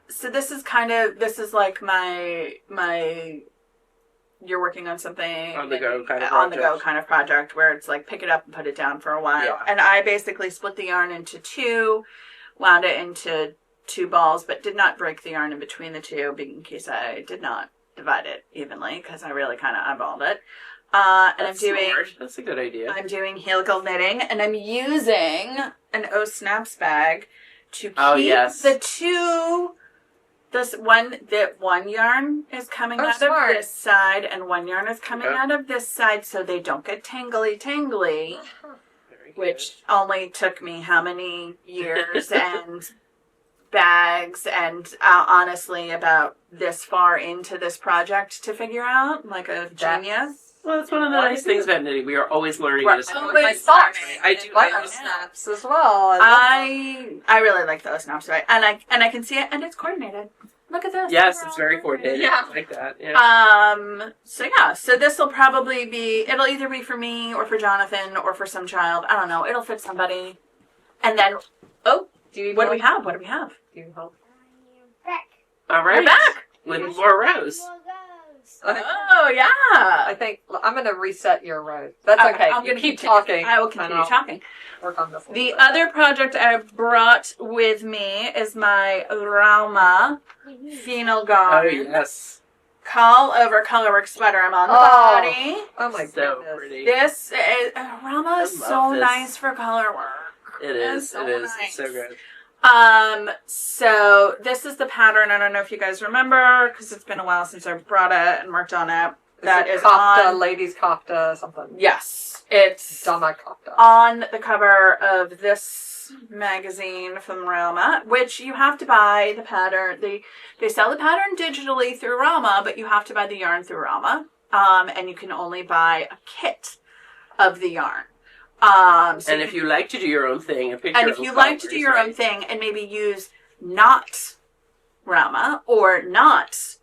So this is like my you're working on something on the go kind of project where it's like pick it up and put it down for a while. Yeah. And I basically split the yarn into two, wound it into two balls, but did not break the yarn in between the two in case I did not divide it evenly because I really kind of eyeballed it. And that's a good idea. I'm doing helical knitting and I'm using an O Snaps bag to keep the two. One yarn is coming out of this side and one yarn is coming out of this side so they don't get tangly, which only took me how many years and bags and honestly about this far into this project to figure out, like a genius. Well, that's one of the nice things about knitting. We are always learning. My socks. I do like O Snaps as well. I really like the O Snaps, right? And I can see it, and it's coordinated. Look at this. Yes, it's very coordinated. Yeah, I like that. Yeah. So this will probably be. It'll either be for me or for Jonathan or for some child. I don't know. It'll fit somebody. And then, what do we have? Do you help? Back. All right. We're back with more rows. Oh yeah. I think I'm going to reset your row. That's okay. I'm going to keep talking. I will continue talking. Work on this. The other project I brought with me is my Rauma Phenol Garn. Oh yes. Call over colorwork sweater. I'm on the body. Oh my so goodness. pretty. This is Rauma is so nice for color work. It is. So it is. nice. It's so good. So this is the pattern. I don't know if you guys remember because it's been a while since I brought it and worked on it. That is Kofta, on ladies Kofta, something. Yes, it's Dama Kofta. on the cover of this magazine from Rama, which you have to buy the pattern. They sell the pattern digitally through Rama, but you have to buy the yarn through Rama. And you can only buy a kit of the yarn. And if you like to do your own thing, and if you like to do your own thing and maybe use not Rama or not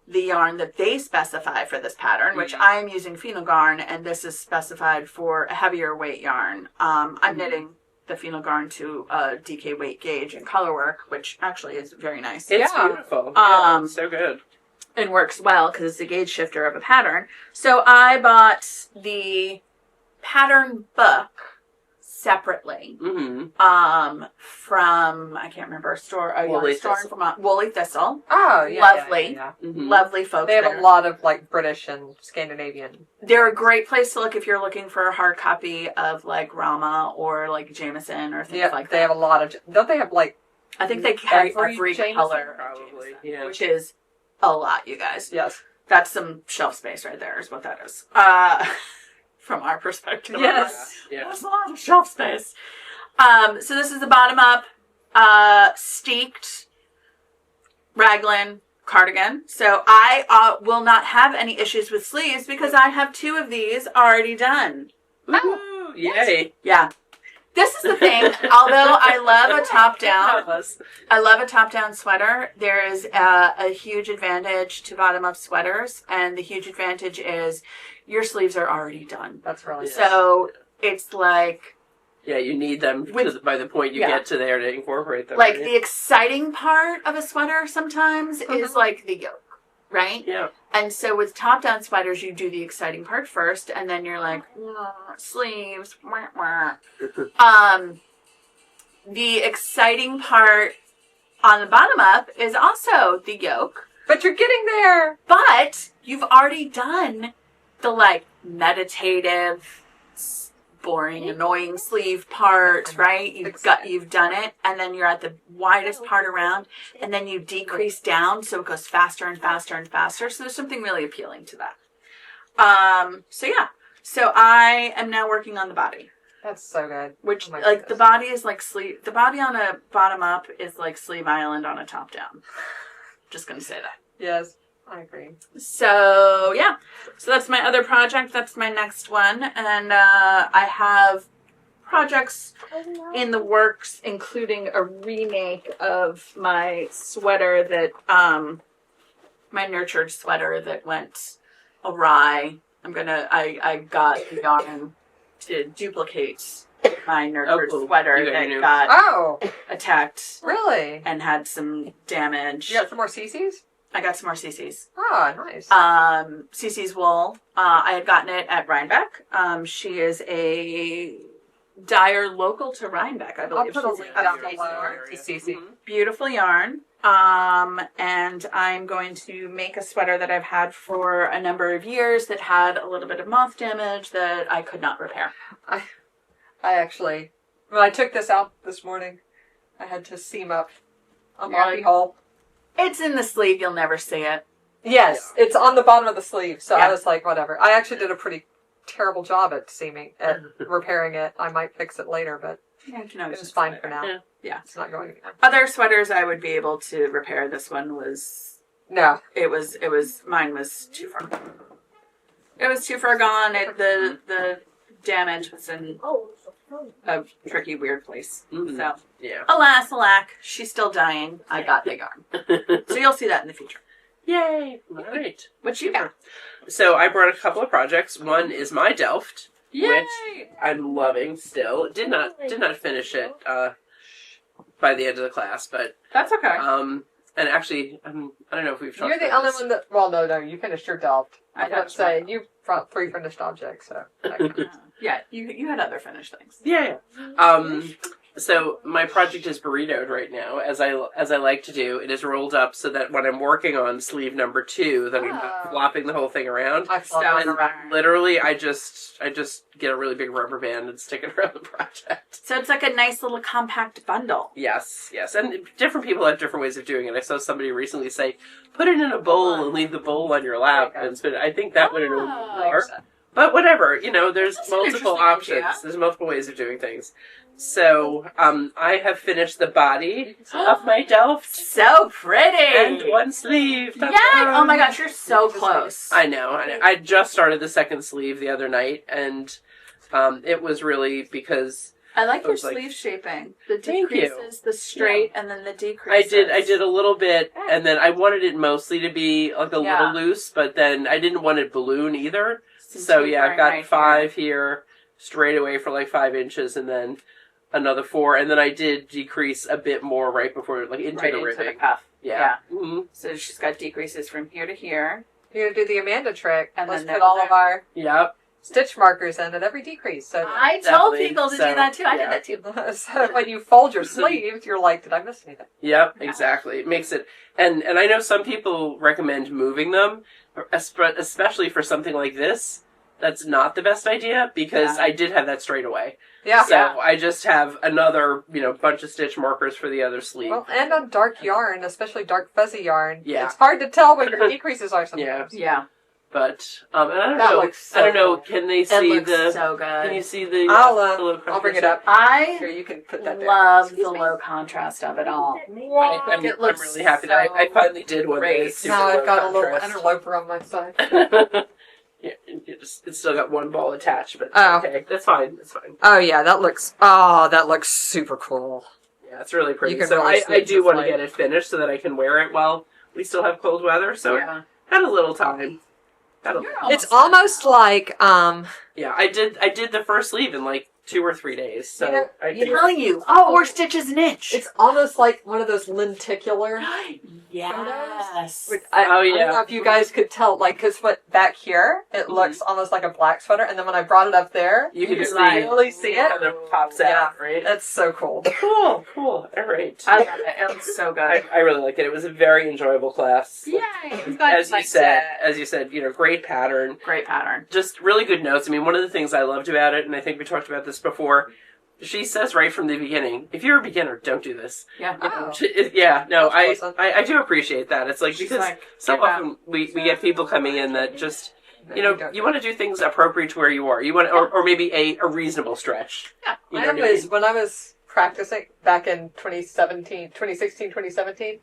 the yarn that they specify for this pattern, which I'm using Phenol Garn, and this is specified for a heavier weight yarn. I'm knitting the Phenol Garn to a DK weight gauge and color work, which actually is very nice. It's beautiful. It's so good. And works well because it's a gauge shifter of a pattern. So I bought the pattern book separately from I can't remember a store. Woolly Thistle. Oh, yeah, lovely, Mm-hmm. lovely folks. They have a lot of like British and Scandinavian. They're a great place to look if you're looking for a hard copy of like Rama or like Jameson or things like that. They have a lot of. Don't they have like? I think they carry every Jameson, color, probably, which is a lot, you guys. Yes, that's some shelf space right there. Is what that is. From our perspective. Yes. That's a lot of shelf space. So this is the bottom up, steeked raglan cardigan. So I will not have any issues with sleeves because I have two of these already done. Ooh, yay. Yeah. This is the thing. Although I love a top-down sweater, there is a huge advantage to bottom-up sweaters, and the huge advantage is your sleeves are already done. That's really so. It's like you need them by the point you get to there to incorporate them. Like the exciting part of a sweater sometimes is like the yoke. right? Yeah. And so with top-down sweaters, you do the exciting part first, and then you're like, sleeves. Wah, wah. The exciting part on the bottom up is also the yoke. But you're getting there. But you've already done the, like, meditative, boring, annoying sleeve part, right? You've done it, and then you're at the widest part around, and then you decrease down so it goes faster and faster and faster. So there's something really appealing to that. So I am now working on the body, That's so good. which Oh my like the goodness. body is like sleeve. The body on a bottom up is like Sleeve Island on a top down. Just gonna say that. Yes, I agree. So yeah, so that's my other project. That's my next one, and I have projects in the works, including a remake of my sweater that my nurtured sweater that went awry. I got the yarn to duplicate my nurtured cool. sweater You got that your new- got Oh, attacked really? and had some damage. You got some more CeCe's? I got some more CeCe's. Oh, nice. CeCe's wool. I had gotten it at Rhinebeck. She is a dyer local to Rhinebeck, I I'll believe. put a She's link an down upstate below New York. to CeCe. Beautiful yarn. And I'm going to make a sweater that I've had for a number of years that had a little bit of moth damage that I could not repair. I actually, when I took this out this morning, I had to seam up a You're like- moppy hole. It's in the sleeve. You'll never see it. Yes, it's on the bottom of the sleeve, so Yeah. I was like, whatever. I actually did a pretty terrible job at repairing it. I might fix it later, but Yeah, you know, it was fine for now. Yeah. Yeah. It's not going anywhere. Other sweaters I would be able to repair. This one was No. mine was too far. It was too far gone. The damage was in Oh, it's a phone. a tricky, weird place. Mhm. So, Yeah. alas, alack, she's still dying. I got the yarn. So you'll see that in the future. Yay! All right. What you got? So I brought a couple of projects. One is my Delft, Yay! which I'm loving still. Did not finish it by the end of the class, but That's okay. and actually I don't know if we've talked You're the about only this. one that, well, no, you finished your Delft. I I was finished say, mine. you brought 3 finished objects, so. Yeah, you had other finished things. Yeah. So my project is burritoed right now, as I like to do. It is rolled up so that when I'm working on sleeve number 2, then I'm not flopping the whole thing around. I flop So- mine around. Literally, I just get a really big rubber band and stick it around the project. So it's like a nice little compact bundle. Yes, and different people have different ways of doing it. I saw somebody recently say, put it in a bowl and leave the bowl on your lap and spin it. I think that would have Oh. worked. But whatever, there's That's an multiple interesting options. idea. There's multiple ways of doing things. So, I have finished the body of my Delft So pretty! and one sleeve. Yay! Ta-da! Oh my gosh, you're so close. I know. I just started the second sleeve the other night, and it was really because I like your was like, sleeve shaping. The Thank you. decreases, the straight, and then the I decreases. did a little bit, and then I wanted it mostly to be like a Yeah. little loose, but then I didn't want it balloon either. Some So yeah, I've got tapering right 5 here straight away for like 5 inches, and then another 4, and then I did decrease a bit more right before, like into right the into the ribbing. cuff. Yeah. Mm-hmm. So she's got decreases from here to here. You're going to do the Amanda trick, And let's then put all of our Yep. stitch markers in at every decrease. So, I told Definitely. people to So, do that too. I yeah. did that too. so when you fold your sleeves, you're like, did I miss anything? Yep, exactly. It makes it, and I know some people recommend moving them, especially for something like this. That's not the best idea because Yeah. I did have that straight away. Yeah. So I just have another, bunch of stitch markers for the other sleeve. Well, and on dark yarn, especially dark fuzzy yarn, Yeah. it's hard to tell what your decreases are sometimes. Yeah. But and I don't That know. looks so I don't know. cool. Can they It see looks the? so Can you good. see the? I'll bring it up. Here, I you can put that there. love Excuse the me. low contrast of it all. I'm It looks really happy that I finally did one. great. That is super Now low I've got a little contrast. interloper on my side. Yeah, it's still got one ball attached, but Oh. okay, that's fine. That's fine. Oh yeah, that looks super cool. Yeah, it's really pretty. You can So really I see do want to it's get it finished so that I can wear it while we still have cold weather. So Yeah. got a little time. Got a, You're It's almost like yeah, I did the first sleeve in like 2 or 3 days. So Yeah, I I'm think telling you, Oh. 4 stitches an inch. It's almost like one of those lenticular. Yes. I Oh, don't yeah. know if you guys could tell, like, because what back here, it looks almost like a black sweater, and then when I brought it up there, you can can see really see it. kind of pops out, right? That's so cool. Cool. All right. I love it. It looks so good. I really liked it. It was a very enjoyable class. Yay! I'm glad As you you liked said, it. great pattern. Great pattern. Just really good notes. I mean, one of the things I loved about it, and I think we talked about this before, she says right from the beginning, if you're a beginner, don't do this. Yeah. Oh. I do appreciate that. It's like, She's because like, so give up. often we get people coming in that just, you don't. want to do things appropriate to where you are. You want, or maybe a reasonable stretch. Yeah. You know what I mean? When I was practicing back in 2016, 2017,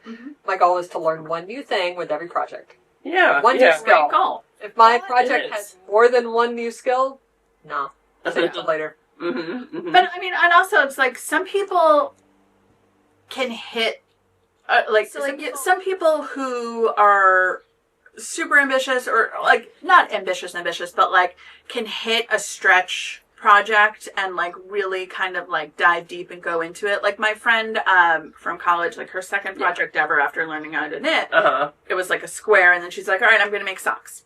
my goal was to learn one new thing with every project. Yeah. One yeah. new skill. Great goal. If my It project is. has more than one new skill, no. Save it till later. But I mean, and also it's like some people can hit, some people who are super ambitious or like not ambitious, but like can hit a stretch project and like really kind of like dive deep and go into it. Like my friend from college, like her second project ever after learning how to knit, it was like a square, and then she's like, all right, I'm going to make socks.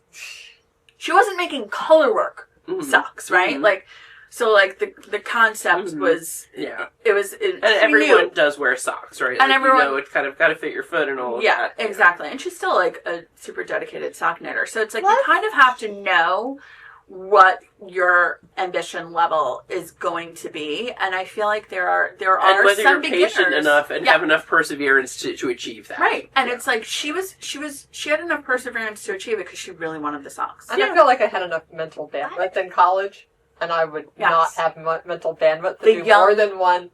She wasn't making color work socks, right? Like, so like the concept was, and she everyone knew. does wear socks, right? And like, everyone- it's kind of got to fit your foot and all of Yeah, that. exactly. And she's still like a super dedicated sock knitter. So it's like What? you kind of have to know what your ambition level is going to be, and I feel like there are And whether some you're patient beginners enough and have enough perseverance to achieve that. right. And it's like she had enough perseverance to achieve it because she really wanted the socks. And I feel like I had enough mental bandwidth in college, and I would not have mental bandwidth to The do young more than one,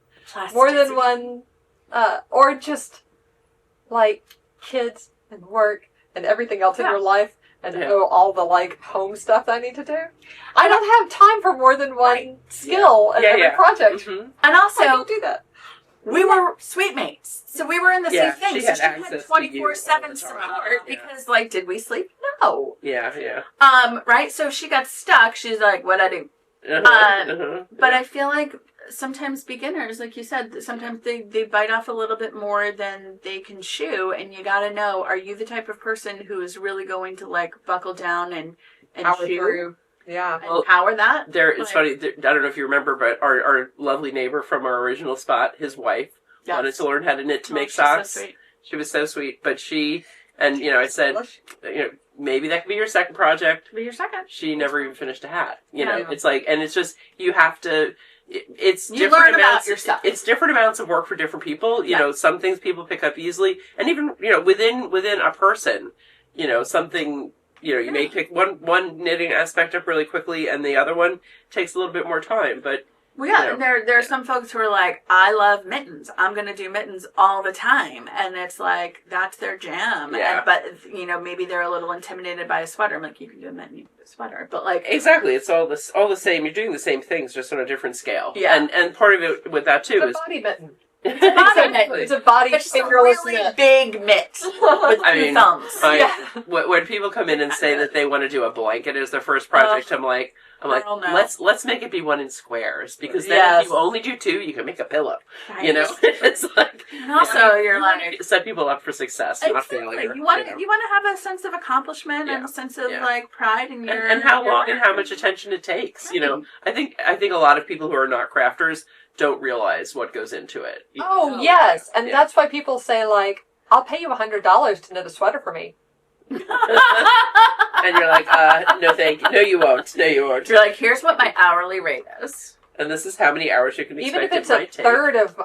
or just like kids and work and everything else in your life. And all the like home stuff that I need to do. I don't have time for more than one skill in every project. And also, I don't do that. we were suite mates, so we were in the same thing. She So had she access had to 24/7 you all the time. support because, like, did we sleep? No. Yeah. Right. So she got stuck. She's like, "What I do?" But I feel like sometimes beginners, like you said, sometimes they bite off a little bit more than they can chew, and you got to know: are you the type of person who is really going to like buckle down and Power chew? through. Yeah. And power that. It's funny. I don't know if you remember, but our lovely neighbor from our original spot, his wife, wanted to learn how to knit to make socks. So sweet. She was so sweet, but I said, maybe that could be your second project. Be your second. She never even finished a hat. Yeah. It's like, and it's just you have to. It's You different learn about amounts. yourself. It's different amounts of work for different people. You know, some things people pick up easily, and even within a person, something. You may pick one knitting aspect up really quickly, and the other one takes a little bit more time. But and there are some folks who are like, I love mittens. I'm going to do mittens all the time, and it's like that's their jam. Yeah. But maybe they're a little intimidated by a sweater. I'm like, you can do a mitten, you can do a sweater, but like exactly, it's all the same. You're doing the same things, just on a different scale. Yeah. And part of it with that too It's a is body mitten. it's a body mitt. It's a body It's a fingerless really knit. big mitt with two thumbs. When people come in and say that they want to do a blanket as their first project, I'm like, girl, no. let's make it be one in squares, because then Yes. if you only do two, you can make a pillow. Right. It's like, And also, you're like, set people up for success, not exactly. failure. You want to have a sense of accomplishment and a sense of like pride in your and how long work. and how much attention it takes. Right. I think a lot of people who are not crafters don't realize what goes into it. Oh, yes. And that's why people say, like, I'll pay you $100 to knit a sweater for me. And you're like, no thank you. No, you won't. No, you won't. You're like, here's what my hourly rate is. And this is how many hours you can Even expect if it's it a might take. third of,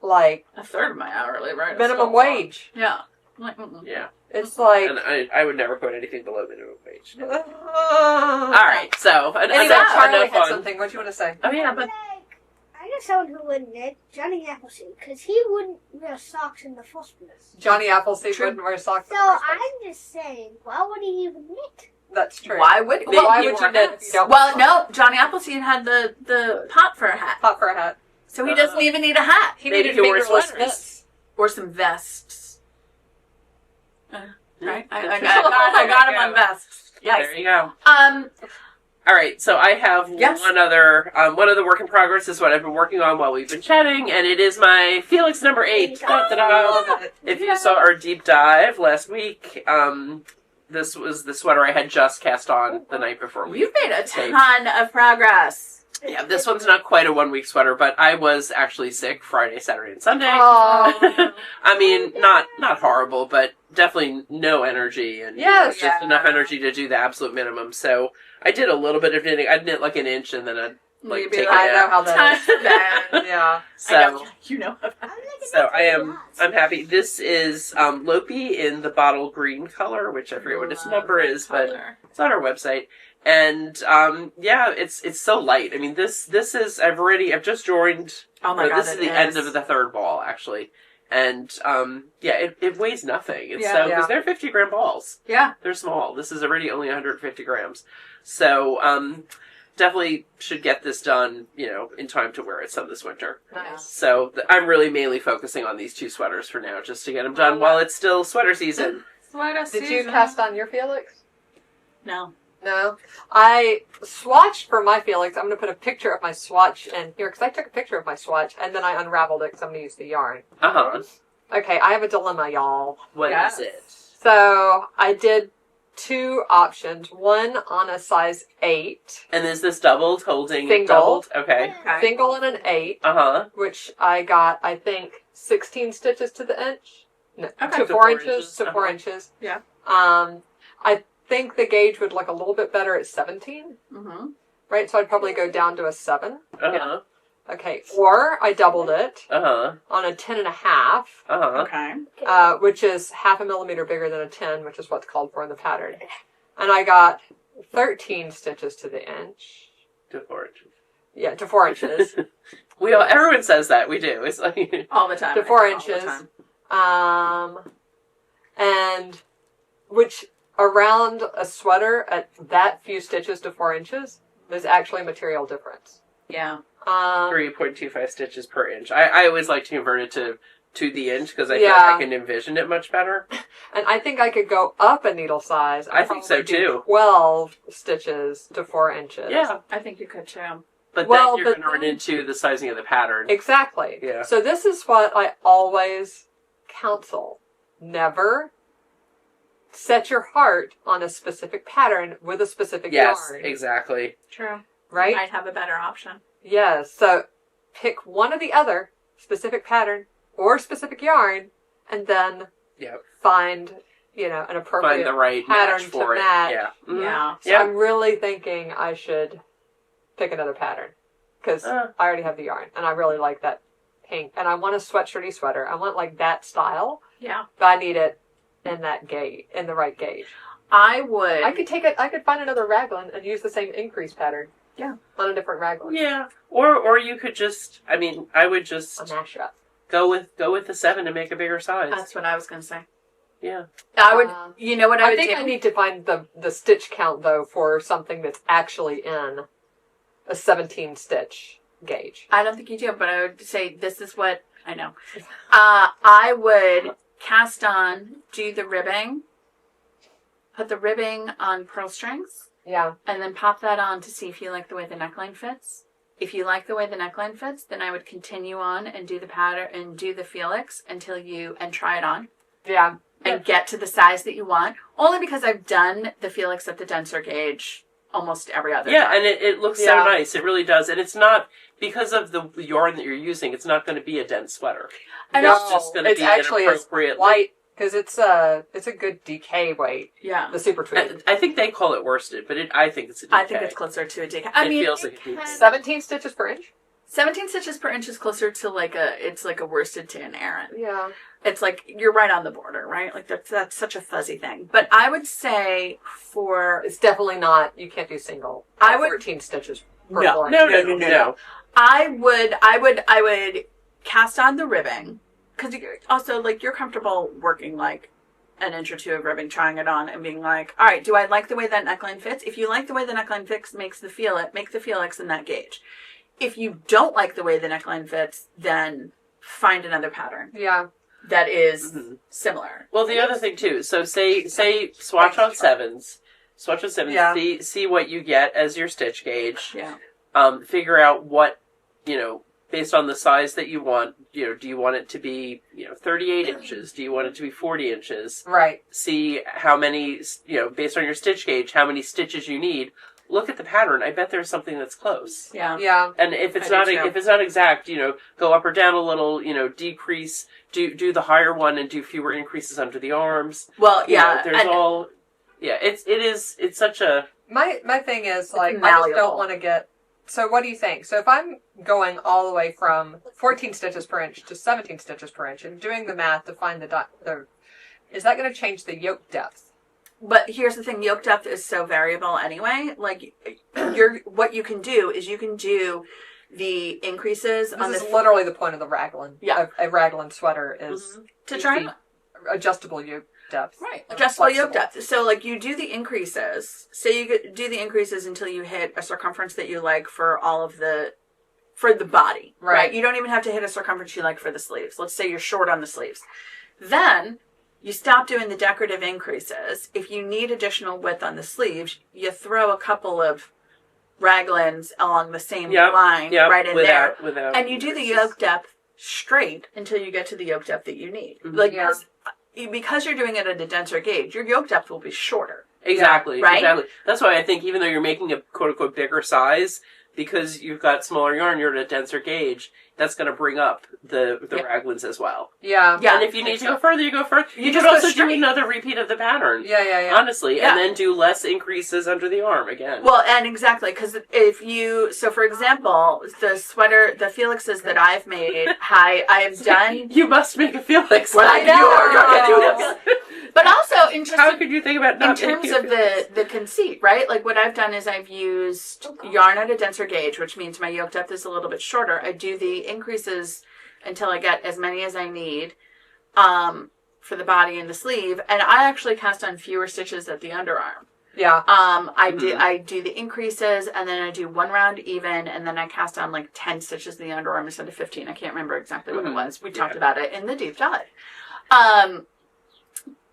like, A third of my hourly rate. is minimum still- wage. Yeah. Like, mm-mm. Yeah. It's like... And I would never quote anything below minimum wage. All All right, so Anyway, enough Charlie had fun. something. What do you want to say? Oh yeah, but Like, I know someone who would knit, Johnny Appleseed, because he wouldn't wear socks in the first place. Johnny Appleseed True. wouldn't wear socks. So in the first place. I'm just saying, why would he even knit? That's true. Why would Maybe Why he would you wore knit if hats. you don't Well, no. Johnny Appleseed had the pot for a hat, pop for a hat? so he doesn't even need a hat. He Maybe needed he wore fingerless sweaters. knits. Or some vests. Right? Yeah. I got him on vests. There Yes. you go. All right, so I have one other work in progress. This is what I've been working on while we've been chatting, and it is my Felix number 8. Da-da-da. If you saw our deep dive last week, this was the sweater I had just cast on the night before. You've made a ton of progress. Yeah, this one's not quite a 1 week sweater, but I was actually sick Friday, Saturday, and Sunday. Oh. I mean, not horrible, but definitely no energy, and just enough energy to do the absolute minimum. So I did a little bit of knitting. I'd knit like an inch, and then I'd take it I know out. how that is. Yeah. So So I'm happy. This is Lopi in the bottle green color, which I forget what its number is, but it's on our website. And it's so light. I mean, this is I've just joined. Oh my god! This is the end of the third ball actually, and it weighs nothing. It's because they're 50-gram balls. Yeah, they're small. This is already only 150 grams, so definitely should get this done. In time to wear it some this winter. Nice. So I'm really mainly focusing on these 2 sweaters for now, just to get them done while it's still sweater season. Did you cast on your Felix? No. No. I swatched for my Felix. I'm going to put a picture of my swatch in here because I took a picture of my swatch and then I unraveled it because I'm going to use the yarn. Uh-huh. Okay, I have a dilemma, y'all. What is it? So I did 2 options. One on a size 8. And is this doubled, holding Single. doubled? Okay. Single and an 8. Uh-huh. Which I got, I think, 16 stitches to the inch. No, Okay. to 4 inches. To 4 inches. Yeah. I think the gauge would look a little bit better at 17. Mm-hmm. Right, so I'd probably go down to a 7. Uh-huh. Okay, or I doubled it Uh-huh. on a 10.5, Uh-huh. Okay. which is half a millimeter bigger than a 10, which is what's called for in the pattern. And I got 13 stitches to the inch. To 4 inches. Yeah, to 4 inches. Everyone says that. We do. It's like All the time. To 4 all the inches. time. And which around a sweater at that few stitches to 4 inches, there's actually material difference. Yeah. 3.25 stitches per inch. I always like to convert it to the inch because I feel like I can envision it much better. And I think I could go up a needle size. I think so, probably do too. 12 stitches to 4 inches. Yeah. I think you could too. But then you're going to run into the sizing of the pattern. Exactly. Yeah. So this is what I always counsel. Never set your heart on a specific pattern with a specific yarn. Yes, exactly. True. Right? Might have a better option. Yes. So pick one or the other, specific pattern or specific yarn, and then find, an appropriate Find the right pattern match for to it. match. Yeah. Mm-hmm. Yeah. So I'm really thinking I should pick another pattern because I already have the yarn and I really like that pink. And I want a sweatshirty sweater. I want like that style. Yeah. But I need it in that gauge, in the right gauge. I would. I could find another raglan and use the same increase pattern. Yeah. On a different raglan. Yeah. Or you could just, I would just A mashup. go with the 7 and make a bigger size. That's what I was going to say. Yeah. I would, you know what I would think do? I need to find the stitch count, though, for something that's actually in a 17 stitch gauge. I don't think you do, but I would say this is what I know. I would cast on, do the ribbing, put the ribbing on pearl strings, Yeah. and then pop that on to see if you like the way the neckline fits. If you like the way the neckline fits, then I would continue on and do the pattern and do the Felix and try it on. Yeah. And get to the size that you want. Only because I've done the Felix at the denser gauge almost every other time. And it looks so nice. It really does. And it's not, because of the yarn that you're using, it's not going to be a dense sweater. It's just going to be actually an appropriate light because it's a good DK weight. Yeah. The super tweed. I think they call it worsted, but I think it's a DK. I think it's closer to a DK. It feels like a DK. 17 stitches per inch? 17 stitches per inch is closer to like a worsted to an Aran. Yeah. It's like, you're right on the border, right? Like that's such a fuzzy thing. But I would say It's definitely not, you can't do single. 13 stitches per four inches. No. I would cast on the ribbing. Because also, like, you're comfortable working like an inch or two of ribbing, trying it on and being like, all right, do I like the way that neckline fits? If you like the way the neckline fits, make the Felix in that gauge. If you don't like the way the neckline fits, then find another pattern. Yeah. That is similar. Well, the other thing too, so say swatch on 7s, Swatch with 7. Yeah. See what you get as your stitch gauge. Yeah. Figure out what, based on the size that you want, do you want it to be, 38 inches? Do you want it to be 40 inches? Right. See how many, based on your stitch gauge, how many stitches you need. Look at the pattern. I bet there's something that's close. Yeah. Yeah. And if it's I do not too. if it's not exact, go up or down a little, decrease, do the higher one and do fewer increases under the arms. Well, yeah. It's such a My thing is, like, I just malleable. don't want to get... So what do you think? So if I'm going all the way from 14 stitches per inch to 17 stitches per inch and doing the math to find the is that going to change the yoke depth? But here's the thing, yoke depth is so variable anyway. Like, what you can do is you can do the increases on This the... is literally the point of the raglan. Yeah. A raglan sweater is to try the adjustable yoke depth. Right, adjustable yoke depth. So, like, you do the increases. Say you do the increases until you hit a circumference that you like for the body. Right. You don't even have to hit a circumference you like for the sleeves. Let's say you're short on the sleeves. Then you stop doing the decorative increases. If you need additional width on the sleeves, you throw a couple of raglans along the same line right in there. Without And you do the yoke depth straight until you get to the yoke depth that you need. Mhm. Like, Yeah. because you're doing it at a denser gauge, your yoke depth will be shorter. Exactly. Right? Exactly. That's why I think even though you're making a quote unquote bigger size, because you've got smaller yarn, you're at a denser gauge, that's going to bring up the raglans as well. Yeah. Yeah. And if you need to go further, you go further. You just could go also do straight. another repeat of the pattern. Yeah. Honestly, Yeah. and then do less increases under the arm again. Well, and exactly, because so for example, the Felixes that I've made, I have done, You must make a Felix. Well, I know. You're gonna do it. but also How interesting could you think about in not terms making a of Felix? the conceit, right? Like, what I've done is I've used yarn at a denser gauge, which means my yoke depth is a little bit shorter. I do the increases until I get as many as I need for the body and the sleeve, and I actually cast on fewer stitches at the underarm. Yeah. I do the increases, and then I do one round even, and then I cast on like 10 stitches in the underarm instead of 15. I can't remember exactly what it was. We talked about it in the deep dive.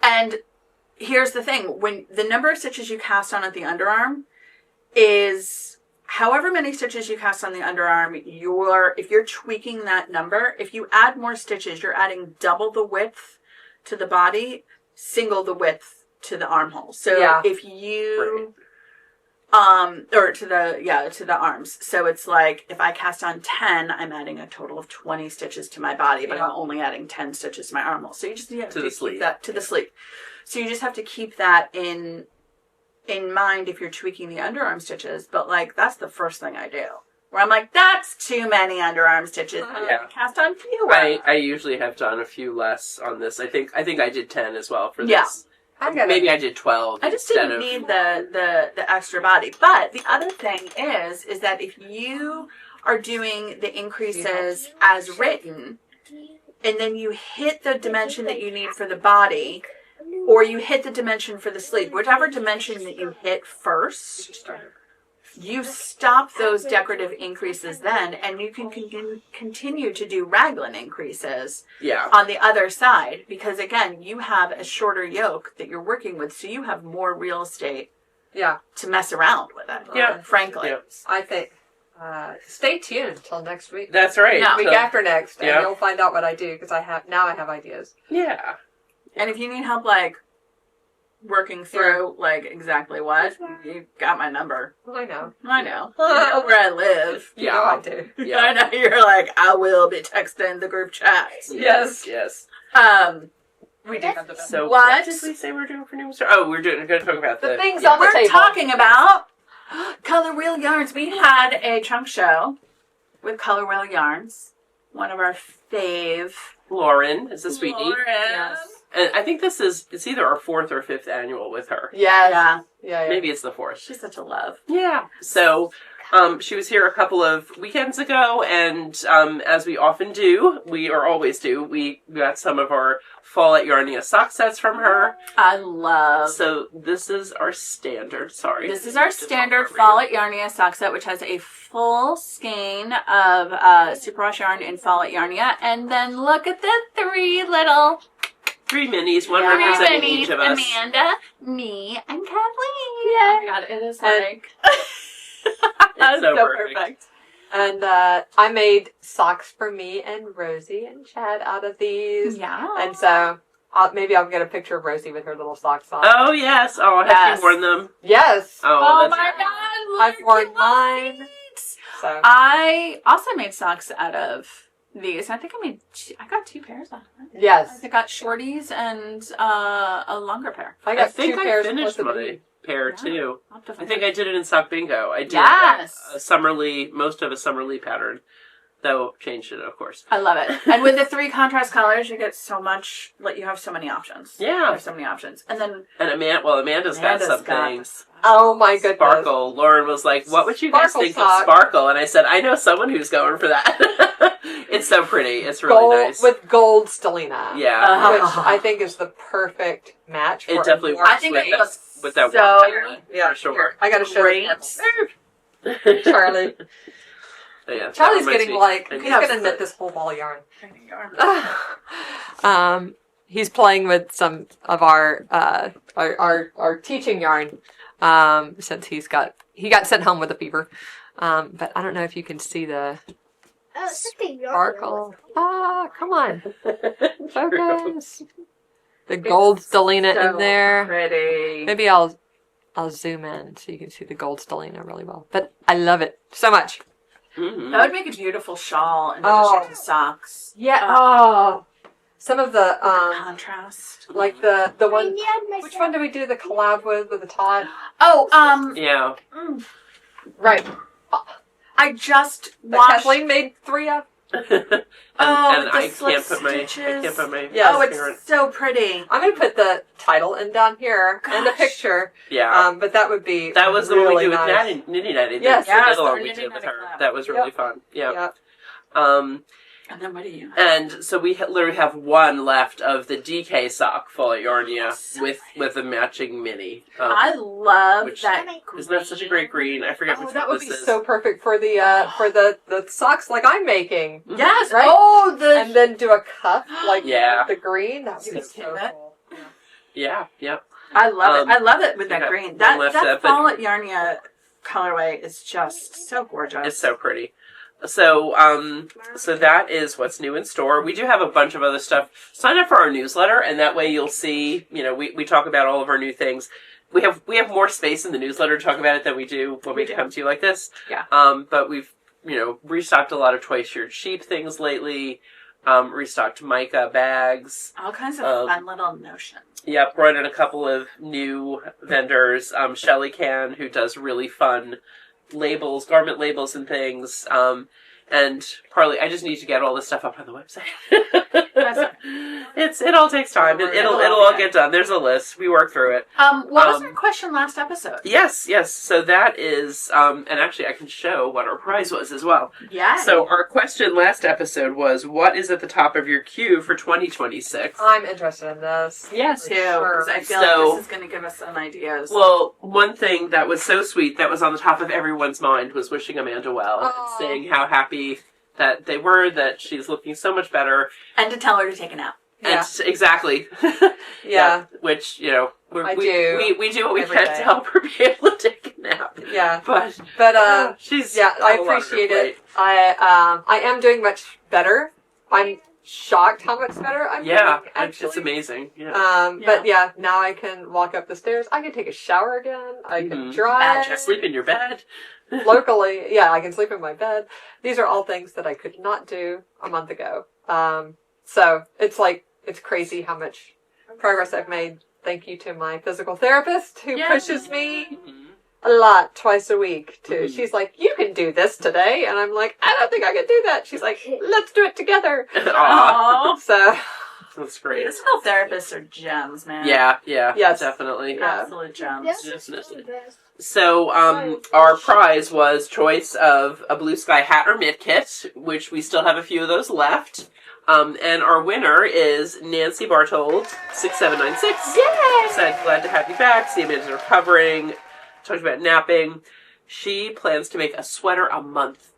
And here's the thing: when the number of stitches you cast on at the underarm is however many stitches you cast on the underarm, if you're tweaking that number, if you add more stitches, you're adding double the width to the body, single the width to the armhole. So if you or to the arms. So it's like if I cast on 10, I'm adding a total of 20 stitches to my body, but I'm only adding 10 stitches to my armhole. So you just have to keep that to the sleeve. So you just have to keep that in mind if you're tweaking the underarm stitches. But like that's the first thing I do. Where I'm like, that's too many underarm stitches. Yeah. Cast on fewer. I usually have done a few less on this. I think I did 10 as well for this. Maybe I did 12. I just didn't need the extra body. But the other thing is that if you are doing the increases as written, and then you hit the dimension that you need for the body, or you hit the dimension for the sleeve, whichever dimension that you hit first, you stop those decorative increases then, and you can continue to do raglan increases on the other side, because again, you have a shorter yoke that you're working with, so you have more real estate to mess around with it, frankly. Yeah. I think, stay tuned till next week. That's right. Yeah. Week after next, and you'll find out what I do, because I have ideas. Yeah. And if you need help, like, working through, like, exactly what, you got my number. I know. I know. You know where I live. You know I do. Yeah. I know you're like, I will be texting the group chat. Yes. We do have the best. So What? did we say we're doing for New Star? Oh, we're going to talk about The things on the We're table. talking about Color Wheel Yarns. We had a chunk show with Color Wheel Yarns. One of our fave. Lauren is a sweetie. Lauren. Yes. And I think it's either our 4th or 5th annual with her. Yes. Yeah. Maybe it's the 4th. She's such a love. Yeah. So, she was here a couple of weekends ago, and as we often do, always do, we got some of our Fall at Yarnia sock sets from her. I love. So this is our standard. Sorry. This is our standard Fall at Yarnia sock set, which has a full skein of superwash yarn in Fall at Yarnia, and then look at the 3 little 3 minis, one Yeah. representing each of us. Amanda, me, and Kathleen. Yeah. Oh my god, it is And- like... It's so perfect. And I made socks for me and Rosie and Chad out of these. Yeah. And so maybe I'll get a picture of Rosie with her little socks on. Oh, yes. Oh, have Yes. you worn them? Yes. Oh, that's my god, I've look worn at mine. these. So I also made socks out of these. I think I got 2 pairs out of it. yes, I got shorties and a longer pair. I got think 2 I pairs finished plus a my beanie. pair, Yeah. too. I'll have to I find think it. I did it in Sock Bingo. I did Yes. a Summerlee, most of a Summerlee pattern, though changed it, of course. I love it. And with the 3 contrast colors, you get so much, like, you have so many options. You Yeah. have so many options. And then And Amanda's got something. this. Oh my goodness. Sparkle. Lauren was like, what would you guys Sparkle think sock. of sparkle? And I said, I know someone who's going for that. It's so pretty. It's really Gold nice. with gold stellina. Yeah. Which I think is the perfect match for It definitely a works I think with it that, looks with that so work pattern, Yeah, for sure. I gotta show Great. this. Charlie. Yeah, Charlie's that reminds getting me. like, And he's Yeah. gonna knit this whole ball of yarn. He's playing with some of our teaching yarn, since he got sent home with a fever. But I don't know if you can see the Oh, it's just a yarn. sparkle. Ah, come on. Focus. The gold stellina So in there. pretty. Maybe I'll zoom in so you can see the gold stellina really well. But I love it so much. Mhm. That would make a beautiful shawl in Oh. addition to socks. Yeah. Oh. Some of the Contrast. like the I one. nailed myself. Which one do we do the collab with the Todd? Oh, Yeah. Right. I just That watched. Kathleen made 3 of. And Oh, with the I slip can't put my stitches. Yes. Oh, parent- it's so pretty. I'm gonna put the title in down here and a Gosh. picture. Yeah. But that would be That was the really one we did with nice. Nitty Natty. Yes. The Yes, knit along the we Nitty did with Natty her. collab. That was really Yep. fun. Yeah. Yep. And then what do you? And so we literally have one left of the DK sock full at Yarnia So with a matching mini. I love which- that. Isn't that such a great green? I forget Oh, which that one would this be is. so perfect for the socks like I'm making. Yes. Right? Oh, the. And then do a cuff like Yeah. the green. That would be You so can do that. cool. Yeah, yeah. I love it. I love it with you that got green. one That left that up, but- fall at Yarnia colorway is just so gorgeous. It's so pretty. So, so that is what's new in store. We do have a bunch of other stuff. Sign up for our newsletter, and that way you'll see. You know, we talk about all of our new things. We have more space in the newsletter to talk about it than we do when we do. come to you like this. Yeah. But we've restocked a lot of twice-shirted sheep things lately. Restocked mica bags. All kinds of fun little notions. Yep, brought in a couple of new vendors. Shelly Can, who does really fun labels, garment labels and things. And Parley, I just need to get all this stuff up on the website. It all takes time. It'll all get done. There's a list. We work through it. What was our question last episode? Yes. So that is, and actually I can show what our prize was as well. Yeah. So our question last episode was, what is at the top of your queue for 2026? I'm interested in this. Yes. too, Sure. because I feel So- like this is going to give us some ideas. Well, one thing that was so sweet that was on the top of everyone's mind was wishing Amanda well and Aw. saying how happy that they were, that she's looking so much better. And to tell her to take a nap. Yeah. And exactly. Yeah. Which, we do what we every can day. to help her be able to take a nap. Yeah. But she's Yeah, I got a lot on her appreciate plate. it. I am doing much better. I'm shocked how much better I'm Yeah, doing, actually. it's amazing. Yeah. But yeah, now I can walk up the stairs. I can take a shower again. I can Mhm. drive. Magic. Sleep in your bed. Locally. Yeah, I can sleep in my bed. These are all things that I could not do a month ago. So it's crazy how much progress I've made. Thank you to my physical therapist who Yay. pushes me Mhm. a lot twice a week too. Mhm. She's like, you can do this today. And I'm like, I don't think I can do that. She's like, let's do it together. Aw, Aww. So that's great. Physical therapists are gems, man. Yeah, Yes. definitely. Yeah. Absolute gems. This Yes, is yes. the best. So, our prize was choice of a Blue Sky hat or mitt kit, which we still have a few of those left. And our winner is Nancy Bartold, 6796. yay! Said, glad to have you back. See Amanda's recovering. Talked about napping. She plans to make a sweater a month.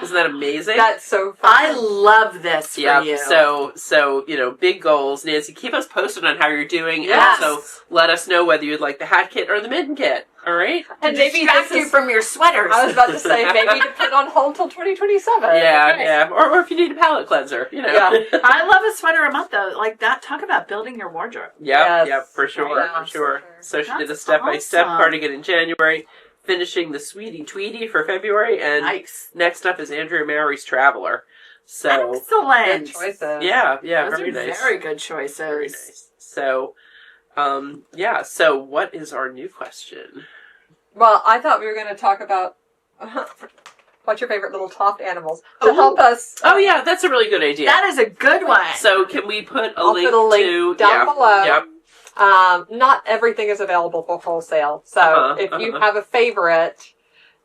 Isn't that amazing? That's so fun. I love this for you. So, big goals. Nancy, keep us posted on how you're doing. Yes. And also let us know whether you'd like the hat kit or the mitten kit. All right? And maybe distract you from your sweaters. I was about to say, maybe to put on hold till 2027. Yeah. Or if you need a palate cleanser, Yeah. I love a sweater a month, though. Like that. Talk about building your wardrobe. Yeah, for sure. Yeah, for sure. So she did the That's step-by-step awesome. cardigan in January, finishing the Sweetie Tweety for February, and Nice. next up is Andrea Mary's Traveler. So, Excellent. Good choices. yeah, Those very are nice. very good choices. Very nice. So, so what is our new question? Well, I thought we were going to talk about what's your favorite little Toft animals to Oh. help us. Oh, yeah, that's a really good idea. That is a good one. So can we put I'll link put a link to... down below. Yep. Not everything is available for wholesale. So if you have a favorite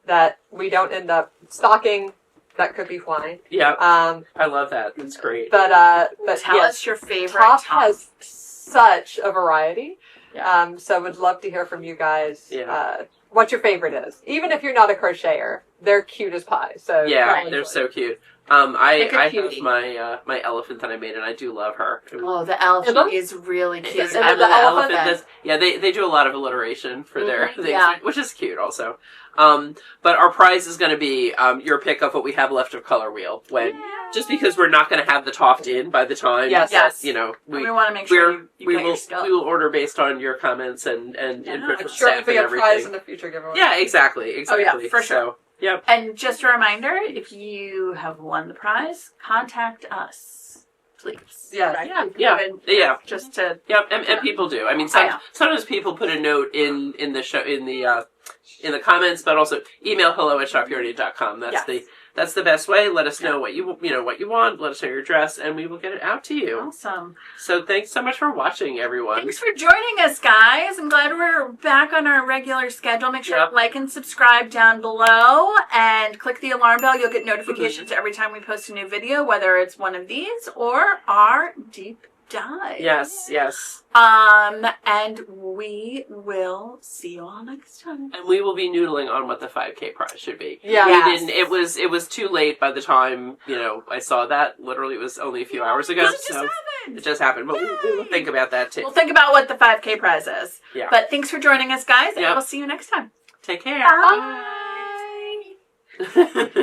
that we don't end up stocking, that could be fine. Yeah, Um, I love that. That's great. but Tell yes, us your favorite Toft Toft. has such a variety. Yeah. So would love to hear from you guys. Yeah. What your favorite is. Even if you're not a crocheter, they're cute as pie. So Yeah, Right. they're so cute. I Like a have cutie. my elephant that I made, and I do love her. Oh, the elephant Emma? is really cute. Yes, Emma I love the the elephant? elephant. they do a lot of alliteration for their things, yeah. which is cute also. But our prize is going to be your pick of what we have left of Color Wheel. Just because we're not going to have the Toft in by the time. Yes. Yes. We We want to make sure you we get will your stuff. we will order based on your comments and input I'm from sure it'll staff be and a prize everything. in the future giveaway. Yeah, exactly. Oh, yeah, for sure. So, yep. And just a reminder, if you have won the prize, contact us, please. Yes. Right? Yeah. Just to Yep, and people do. I mean, sometimes people put a note in the show in the comments, but also email hello@shopyardia.com. That's the best way. Let us know what you want. Let us know your address, and we will get it out to you. awesome. So thanks so much for watching, everyone. Thanks for joining us, guys. I'm glad we're back on our regular schedule. Make sure to like and subscribe down below and click the alarm bell. You'll get notifications every time we post a new video, whether it's one of these or our deep dive. Yes. And we will see you all next time. And we will be noodling on what the 5K prize should be. Yeah. We Yes. didn't. It was too late by the time I saw that. Literally, it was only a few hours ago. It just happened. But we will think about that too. We'll think about what the 5K prize is. Yeah. But thanks for joining us, guys, and Yep. we'll see you next time. Take care. Bye. Bye.